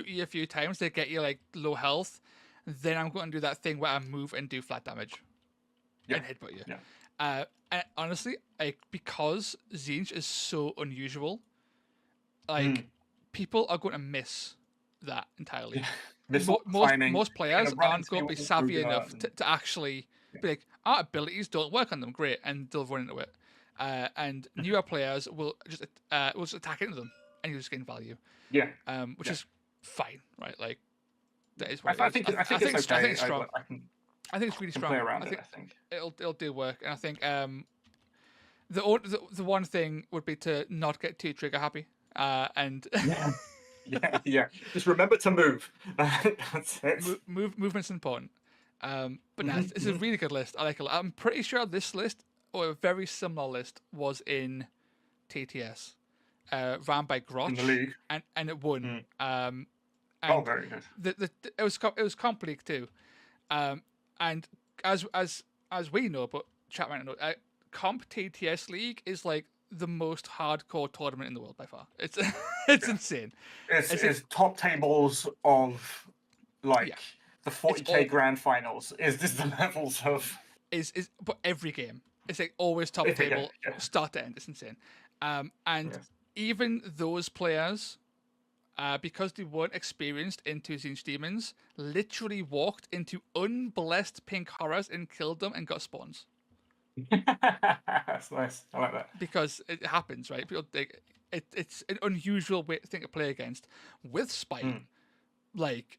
you a few times to get you like low health, then I'm going to do that thing where I move and do flat damage and headbutt you. Yeah. And honestly, like because Tzeentch is so unusual, like people are going to miss that entirely. Most players aren't going to be savvy enough to actually be like, our abilities don't work on them, great, and they'll run into it. And newer players will just attack into them, and you just gain value. Yeah. Which is fine, right? Like that is I what think it is. I think it's okay. I think it's strong. I think it's really strong. Play around I think it'll do work, and I think the one thing would be to not get too trigger happy, and yeah. Just remember to move. That's it. Movement's important. But no, it's a really good list. I like it a lot. I'm pretty sure this list or a very similar list was in TTS, ran by Grotch, in the league, and it won. And very good. It was comp league too, and as we know, but chat might not know, comp TTS league is like the most hardcore tournament in the world by far. It's insane. It's top tables of like the 40k grand finals. Is this the levels of but every game it's like always top table start to end. It's insane. And even those players, because they weren't experienced into Tzeentch Demons, literally walked into unblessed pink horrors and killed them and got spawns. That's nice. I like that. Because it happens, right? People it's an unusual thing to play against. With Spite, like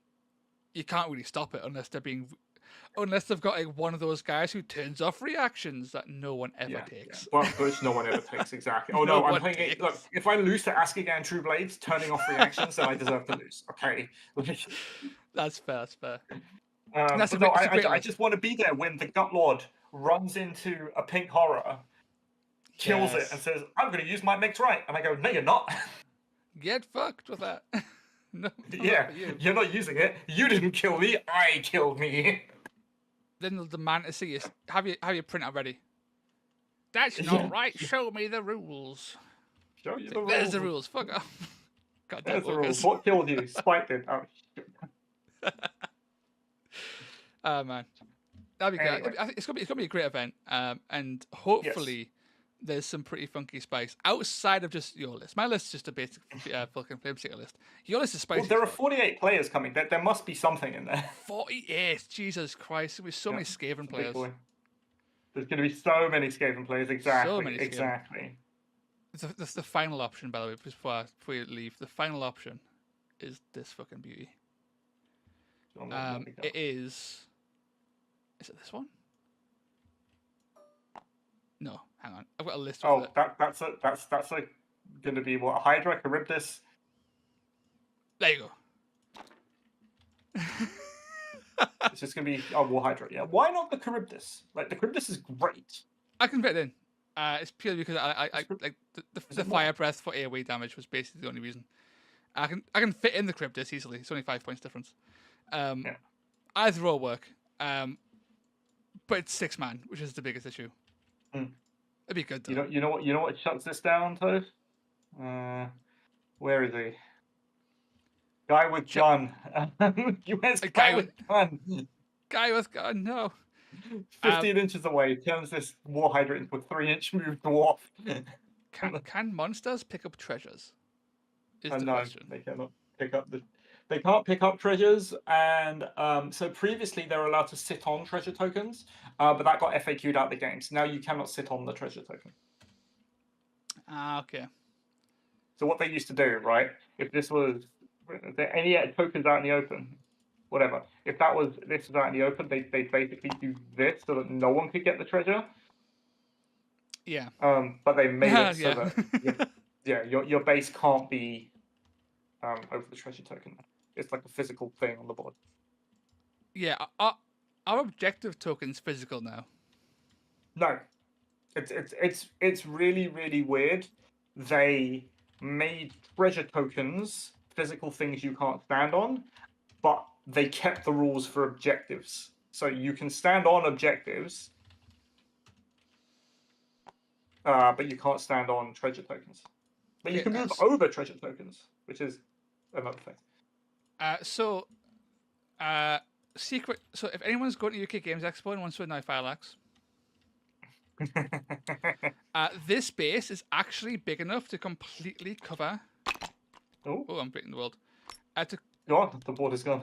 you can't really stop it unless they've got like one of those guys who turns off reactions that no one ever takes. Which no one ever takes, exactly. Oh no, I'm playing it. Look, if I lose to Askigan True Blades, turning off reactions, then I deserve to lose. Okay. That's fair. I just want to be there when the Gut Lord runs into a pink horror, kills it, and says, "I'm going to use my mix right," and I go, "No, you're not." Get fucked with that. No, you're not using it. You didn't kill me. I killed me. Then the fantasy is have your printout ready. That's not right. Show me the rules. Show you the rules. There's the rules. Fuck off. God, there's the rules. What killed you? Spike did. Oh shit. Oh man. That'd be Anyway. good. I think it's gonna be a great event, and hopefully there's some pretty funky spice outside of just your list. My list is just a basic Vulkyn Flameseeker list. Your list is spicy. Well, there are 48 players coming. There must be something in there. 48. Jesus Christ! There'll be so many Skaven players. There's going to be so many Skaven players. Exactly. So many Skaven. Exactly. the final option, by the way, before you leave. The final option is this fucking beauty. It is. Is it this one? No, hang on. I've got a list. Oh, that's going to be what, Hydra, Charybdis. There you go. It's just going to be War Hydra. Yeah, why not the Charybdis? Like the Charybdis is great. I can fit it in. It's purely because I like the fire breath for AoE damage was basically the only reason. I can fit in the Charybdis easily. It's only 5 points difference. Either will work. But it's 6 man, which is the biggest issue. It'd be good though. You know what shuts this down, Toad? Where is he? Guy with gun. US guy with gun. Guy with gun. No. 15 inches away, turns this war hydrant into a 3-inch move dwarf. Can monsters pick up treasures? Is the no, question. They cannot pick up They can't pick up treasures, and so previously they were allowed to sit on treasure tokens, but that got FAQ'd out the game. So now you cannot sit on the treasure token. Okay. So what they used to do, right? If this was any tokens out in the open, whatever. If this was out in the open, they basically do this so that no one could get the treasure. Yeah. But they made it so yeah. that your base can't be over the treasure token. It's like a physical thing on the board. Yeah. Are objective tokens physical now? No. It's really, really weird. They made treasure tokens physical things you can't stand on, but they kept the rules for objectives. So you can stand on objectives, but you can't stand on treasure tokens. But you can move over treasure tokens, which is another thing. Secret. So if anyone's going to UK Games Expo and wants to know Fireaxe, this base is actually big enough to completely cover. Oh, I'm breaking the world. The board is gone.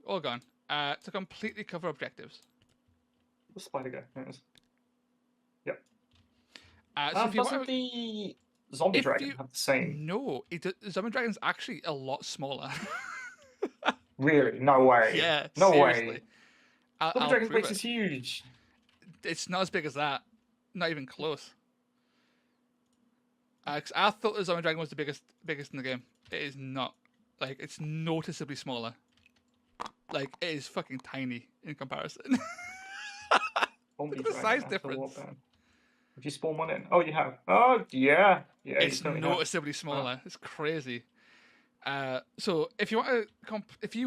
All gone. To completely cover objectives. The spider guy. There it is. Yep. So if you doesn't the zombie dragon have the same? No, the zombie dragon's actually a lot smaller. Really? No way. Yeah. No seriously. way. Zombie dragon's base is huge. It's not as big as that. Not even close. 'Cause I thought the zombie dragon was the biggest in the game. It is not. Like, it's noticeably smaller. Like, it is fucking tiny in comparison. Look at the size difference. Have you spawned one in? Oh, you have. Oh, yeah. Yeah. It's noticeably smaller. Oh. It's crazy. So if you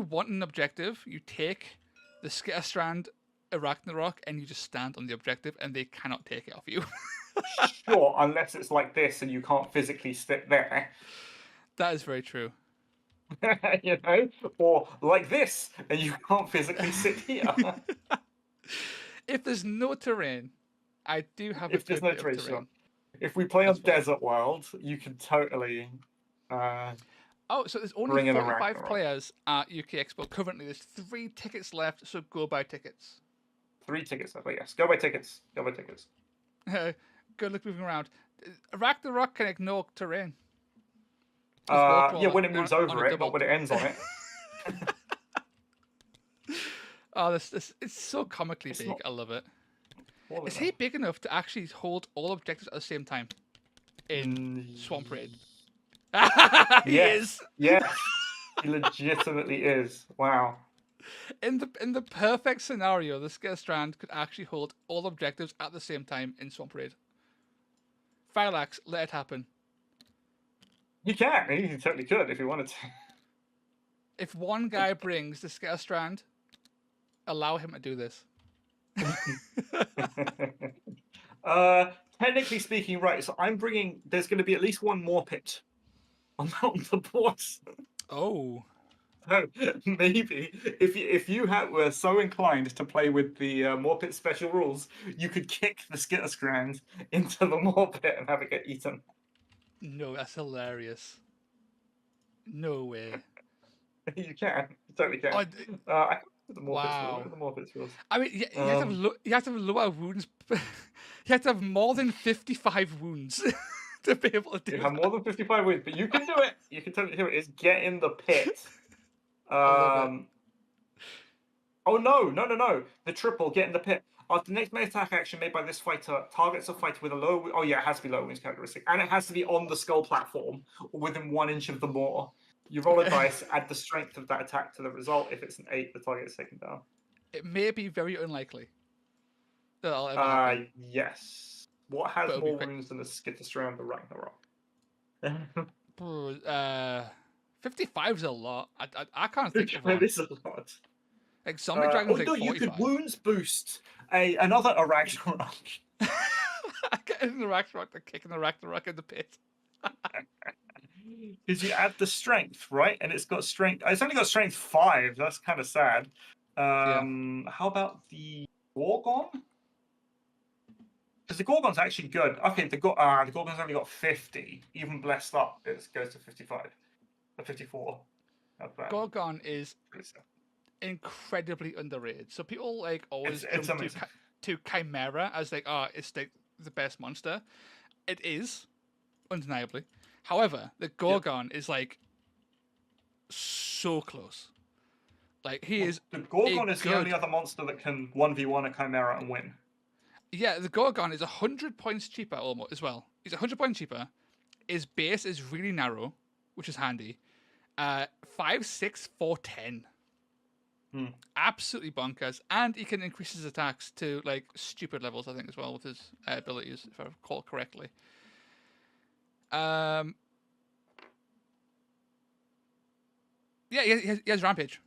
want an objective, you take the Skitter Strand Arachnarok and you just stand on the objective, and they cannot take it off you. Sure, unless it's like this and you can't physically sit there. That is very true. You know, or like this and you can't physically sit here. If there's no terrain, I do have. If there's no terrain, sure. If we play on Desert World, you can totally. Oh, so there's only 45 players at UK Expo currently. There's 3 tickets left, so go buy tickets. 3 tickets left, yes. Go buy tickets. Go buy tickets. Good luck moving around. Ragnarok can ignore terrain. Yeah, when it moves over it, not when it ends on it. Oh, this it's so comically big. I love it. Is he big enough to actually hold all objectives at the same time in Swamp Raid? He is. Yeah, he legitimately is. Wow. In the perfect scenario, the Skitter Strand could actually hold all objectives at the same time in Swamp Raid. Fireaxe, let it happen. You can. You totally could if you wanted to. If one guy brings the Skitter Strand, allow him to do this. Technically speaking, right. So I'm bringing. There's going to be at least one more pit on the board. Oh. So maybe if you were so inclined to play with the Morpit special rules, you could kick the Skitter Strand into the Morpit and have it get eaten. No, that's hilarious. No way. You can. You totally can. The Morpit rules. I mean, you have to have lower wounds. You have to have more than 55 wounds to be able to do You that. have more than 55 wins, but you can do it. You can tell me here it is. Get in the pit. love it. Oh no! The triple. Get in the pit. After the next main attack action made by this fighter targets a fighter with a low. Oh yeah, it has to be low wins characteristic, and it has to be on the skull platform or within 1 inch of the moor. You roll a dice, add the strength of that attack to the result. If it's an 8, the target is taken down. It may be very unlikely that I'll ever happen. Yes. What has But it'll be more quick. wounds than the Skitterstrand the Ragnarok? 55 is a lot. I can't think of one. This is a lot. Like Zombie Dragon's like no, 45. you could wounds boost another Ragnarok. I get in the Ragnarok, they're kicking the Ragnarok in the pit. Because you add the strength, right? And it's got strength. It's only got strength 5. That's kind of sad. How about the Gorgon? Because the Gorgon's actually good. Okay, the Gorgon's only got 50. Even blessed up, it goes to 55. 54. Not bad. Gorgon is Pretty sad. incredibly underrated. So people like always It's jump amazing. to Chimera as like, it's like the best monster. It is, undeniably. However, the Gorgon is like so close. Like he is. The Gorgon is good. the only other monster that can 1v1 a Chimera and win. Yeah, the Gorgon is 100 points cheaper almost as well. He's 100 points cheaper. His base is really narrow, which is handy. 5'6", 410. Absolutely bonkers. And he can increase his attacks to like stupid levels, I think, as well, with his abilities, if I recall correctly. Yeah, he has Rampage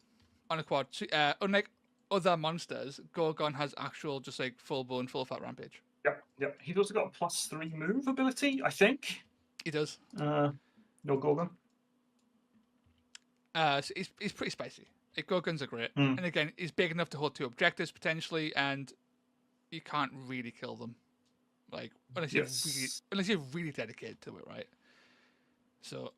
on a quad. So, unlike other monsters, Gorgon has actual just like full bone, full fat Rampage. Yep. He's also got a +3 move ability, I think. He does. No Gorgon. So he's pretty spicy. Like, Gorgons are great. And again, he's big enough to hold 2 objectives potentially, and you can't really kill them. Like, unless you're really dedicated to it, right? So,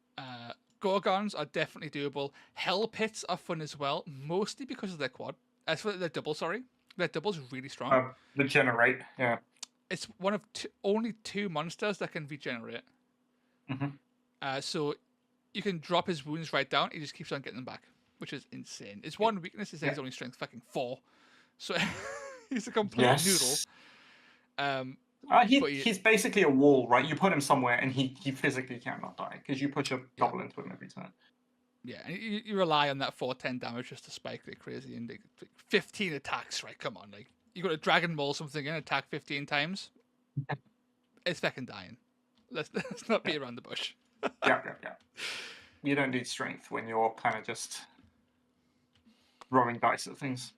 Gorgons are definitely doable. Hell Pits are fun as well, mostly because of their quad. As for their double, sorry. Their double's really strong. Regenerate, yeah. It's one of only 2 monsters that can regenerate. So you can drop his wounds right down, he just keeps on getting them back, which is insane. His one weakness is that he's only strength fucking 4. So he's a complete noodle. He's basically a wall, right? You put him somewhere and he physically cannot die because you put your double into him every turn. Yeah, and you rely on that 410 damage just to spike like crazy, and like 15 attacks, right? Come on, like you got to Dragon Ball something in, attack 15 times. It's fucking dying. Let's not beat around the bush. Yeah. You don't need strength when you're kind of just throwing dice at things.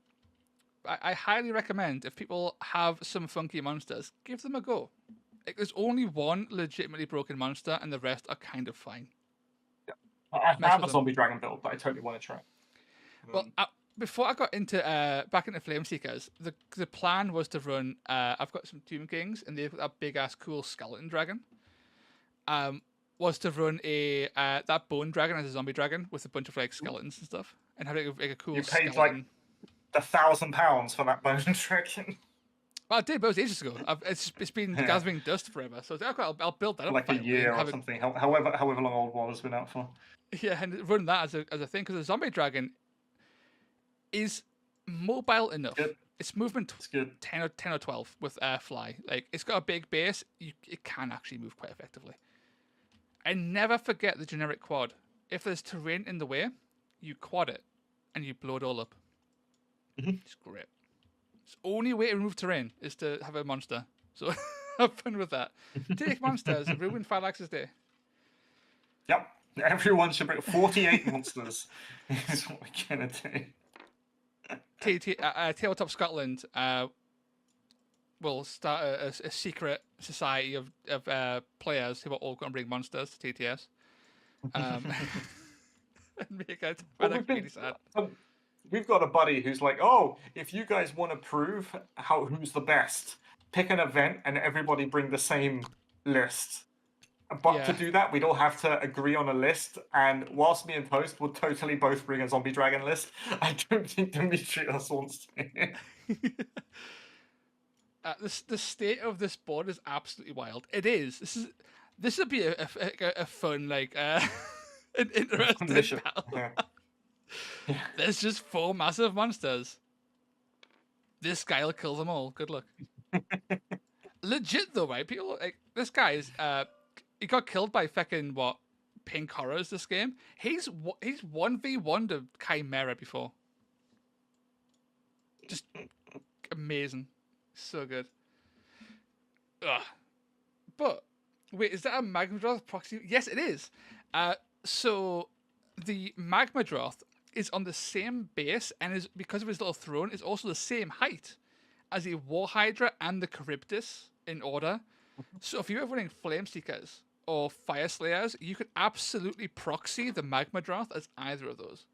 I highly recommend, if people have some funky monsters, give them a go. Like, there's only one legitimately broken monster, and the rest are kind of fine. I have a zombie dragon build that I totally want to try. Well, before I got into back into Flameseekers, the plan was to run. I've got some Tomb Kings, and they've got that big ass cool skeleton dragon. Was to run that bone dragon as a zombie dragon with a bunch of like skeletons and stuff, and have like a cool. You paid skeleton. like £1,000 for that bone dragon. Well, I did, but it was ages ago. It's been gathering dust forever, so I was like, okay, I'll build that up. Like a year or something. However long Old War has been out for. Yeah, and run that as a thing, because the zombie dragon is mobile enough. Good. Its movement It's good. 10 or 12 with fly. Like, it's got a big base. It can actually move quite effectively. And never forget the generic quad. If there's terrain in the way, you quad it and you blow it all up. It's great. It's the only way to remove terrain is to have a monster. So have fun with that. Take monsters and ruin Phylax's day. Yep. Everyone should bring 48 monsters. Is what we're gonna do. Tabletop Scotland will start a secret society of players who are all going to bring monsters to TTS. And make it really sad. We've got a buddy who's like, oh, if you guys want to prove who's the best, pick an event and everybody bring the same list. But to do that, we'd all have to agree on a list, and whilst me and Toast would totally both bring a zombie dragon list, I don't think Demetrius wants to. The state of this board is absolutely wild. It is. This would be a fun, like, an interesting Mission. battle. Yeah. There's just 4 massive monsters. This guy will kill them all. Good luck. Legit though, right? People like this guy is he got killed by fucking what? Pink Horrors this game. He's 1v1 to Chimera before. Just amazing. So good. Ugh. But wait, is that a Magmadroth proxy? Yes, it is. So the Magmadroth is on the same base and is, because of his little throne, is also the same height as a War Hydra and the Charybdis in order. So if you're running Flameseekers or Fire Slayers, you could absolutely proxy the Magmadroth as either of those.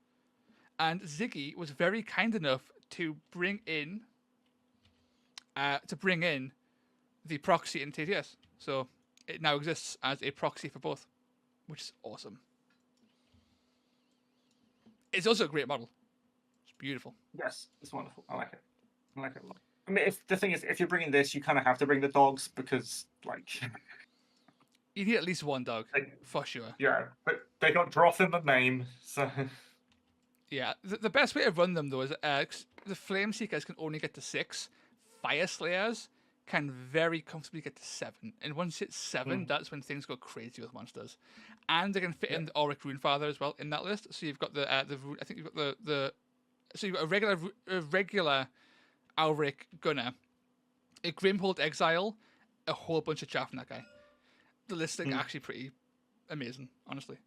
And Ziggy was very kind enough to bring in the proxy in TTS. So it now exists as a proxy for both, which is awesome. It's also a great model. It's beautiful. Yes, it's wonderful. I like it. I like it a lot. I mean, if the thing is, if you're bringing this, you kind of have to bring the dogs because, like, You need at least one dog, Like- for sure. yeah, but they got Droth in the name, so Yeah, the best way to run them, though, is the Flameseekers can only get to 6. Fire Slayers can very comfortably get to 7. And once it's 7, that's when things go crazy with monsters. And they can fit in the Auric Runefather as well in that list. So you've got the I think you've got so you've got a regular Auric Gunner, a Grimhold Exile, a whole bunch of chaff in that guy. The listing actually pretty amazing, honestly.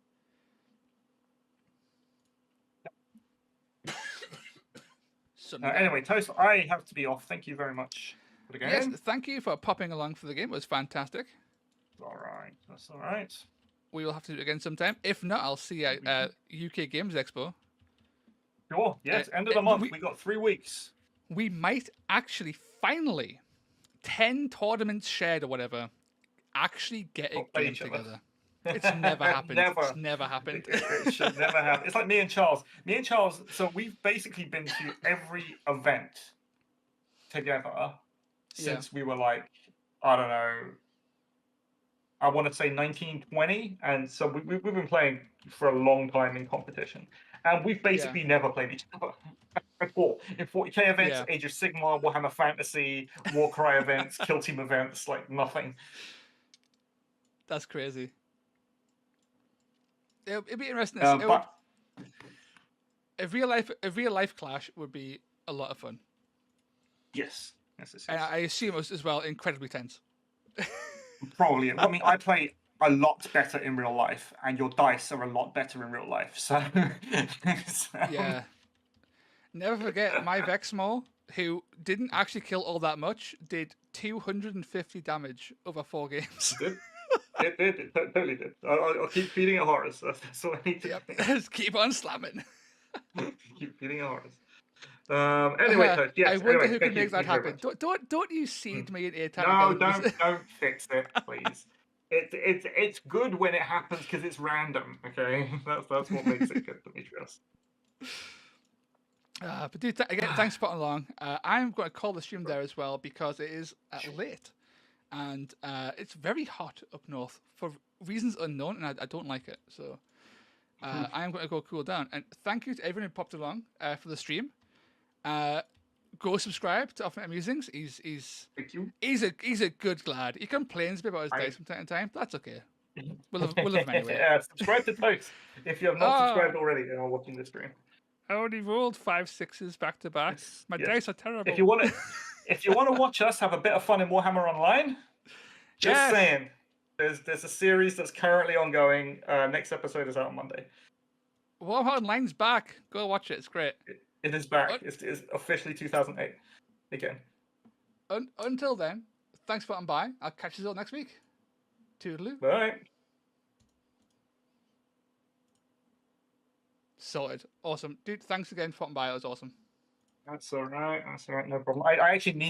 anyway, Toast, I have to be off. Thank you very much for the game. Yes, thank you for popping along for the game. It was fantastic. All right, that's all right. We will have to do it again sometime. If not, I'll see you at UK Games Expo. Sure. Yes, end of the month. we- We got 3 weeks. We might actually finally 10 tournaments shared or whatever actually get a play game each other. together. It's never happened. Never. It's never happened. It should never happen. It's like me and Charles. So we've basically been to every event together since we were like, I don't know, I want to say 1920. And so we've been playing for a long time in competition. And we've basically never played each other before. In 40k events, Age of Sigmar, Warhammer Fantasy, Warcry events, Kill Team events, like nothing. That's crazy. It'd be interesting. But A real life clash would be a lot of fun. yes. Yes, yes, And yes. I assume it was as well incredibly tense. Probably. I mean, I play a lot better in real life, and your dice are a lot better in real life. So, Yeah. Never forget my Vexmore, who didn't actually kill all that much, did 250 damage over 4 games. It totally did. I'll keep feeding it horrors. That's what I need to do. Just keep on slamming. Keep feeding it horrors. Anyway, Toast, yes. I wonder anyway, who thank can you, make that thank you very happen. much. Don't you seed me in airtime? No, again. don't fix it, please. It's good when it happens because it's random. Okay, that's what makes it good, Demetrius. But dude, again, thanks for putting along. I'm going to call the stream there as well because it is late, and it's very hot up north for reasons unknown, and I don't like it. So I'm going to go cool down. And thank you to everyone who popped along for the stream. Go subscribe to OffMetaMusings. Thank you. He's a good lad. He complains a bit about his dice from time to time. That's okay. We'll love him anyway. Subscribe to Toast if you have not subscribed already and are watching this stream. I only rolled 5 6s back to back. My dice are terrible. If you want to watch us have a bit of fun in Warhammer Online, just saying, there's a series that's currently ongoing. Next episode is out on Monday. Warhammer Online's back. Go watch it. It's great. It is back. It's officially 2008 again. Until then, thanks for coming by. I'll catch you all next week. Toodaloo. Bye. Sorted. Awesome. Dude, thanks again for coming by. It was awesome. That's all right. No problem. I actually need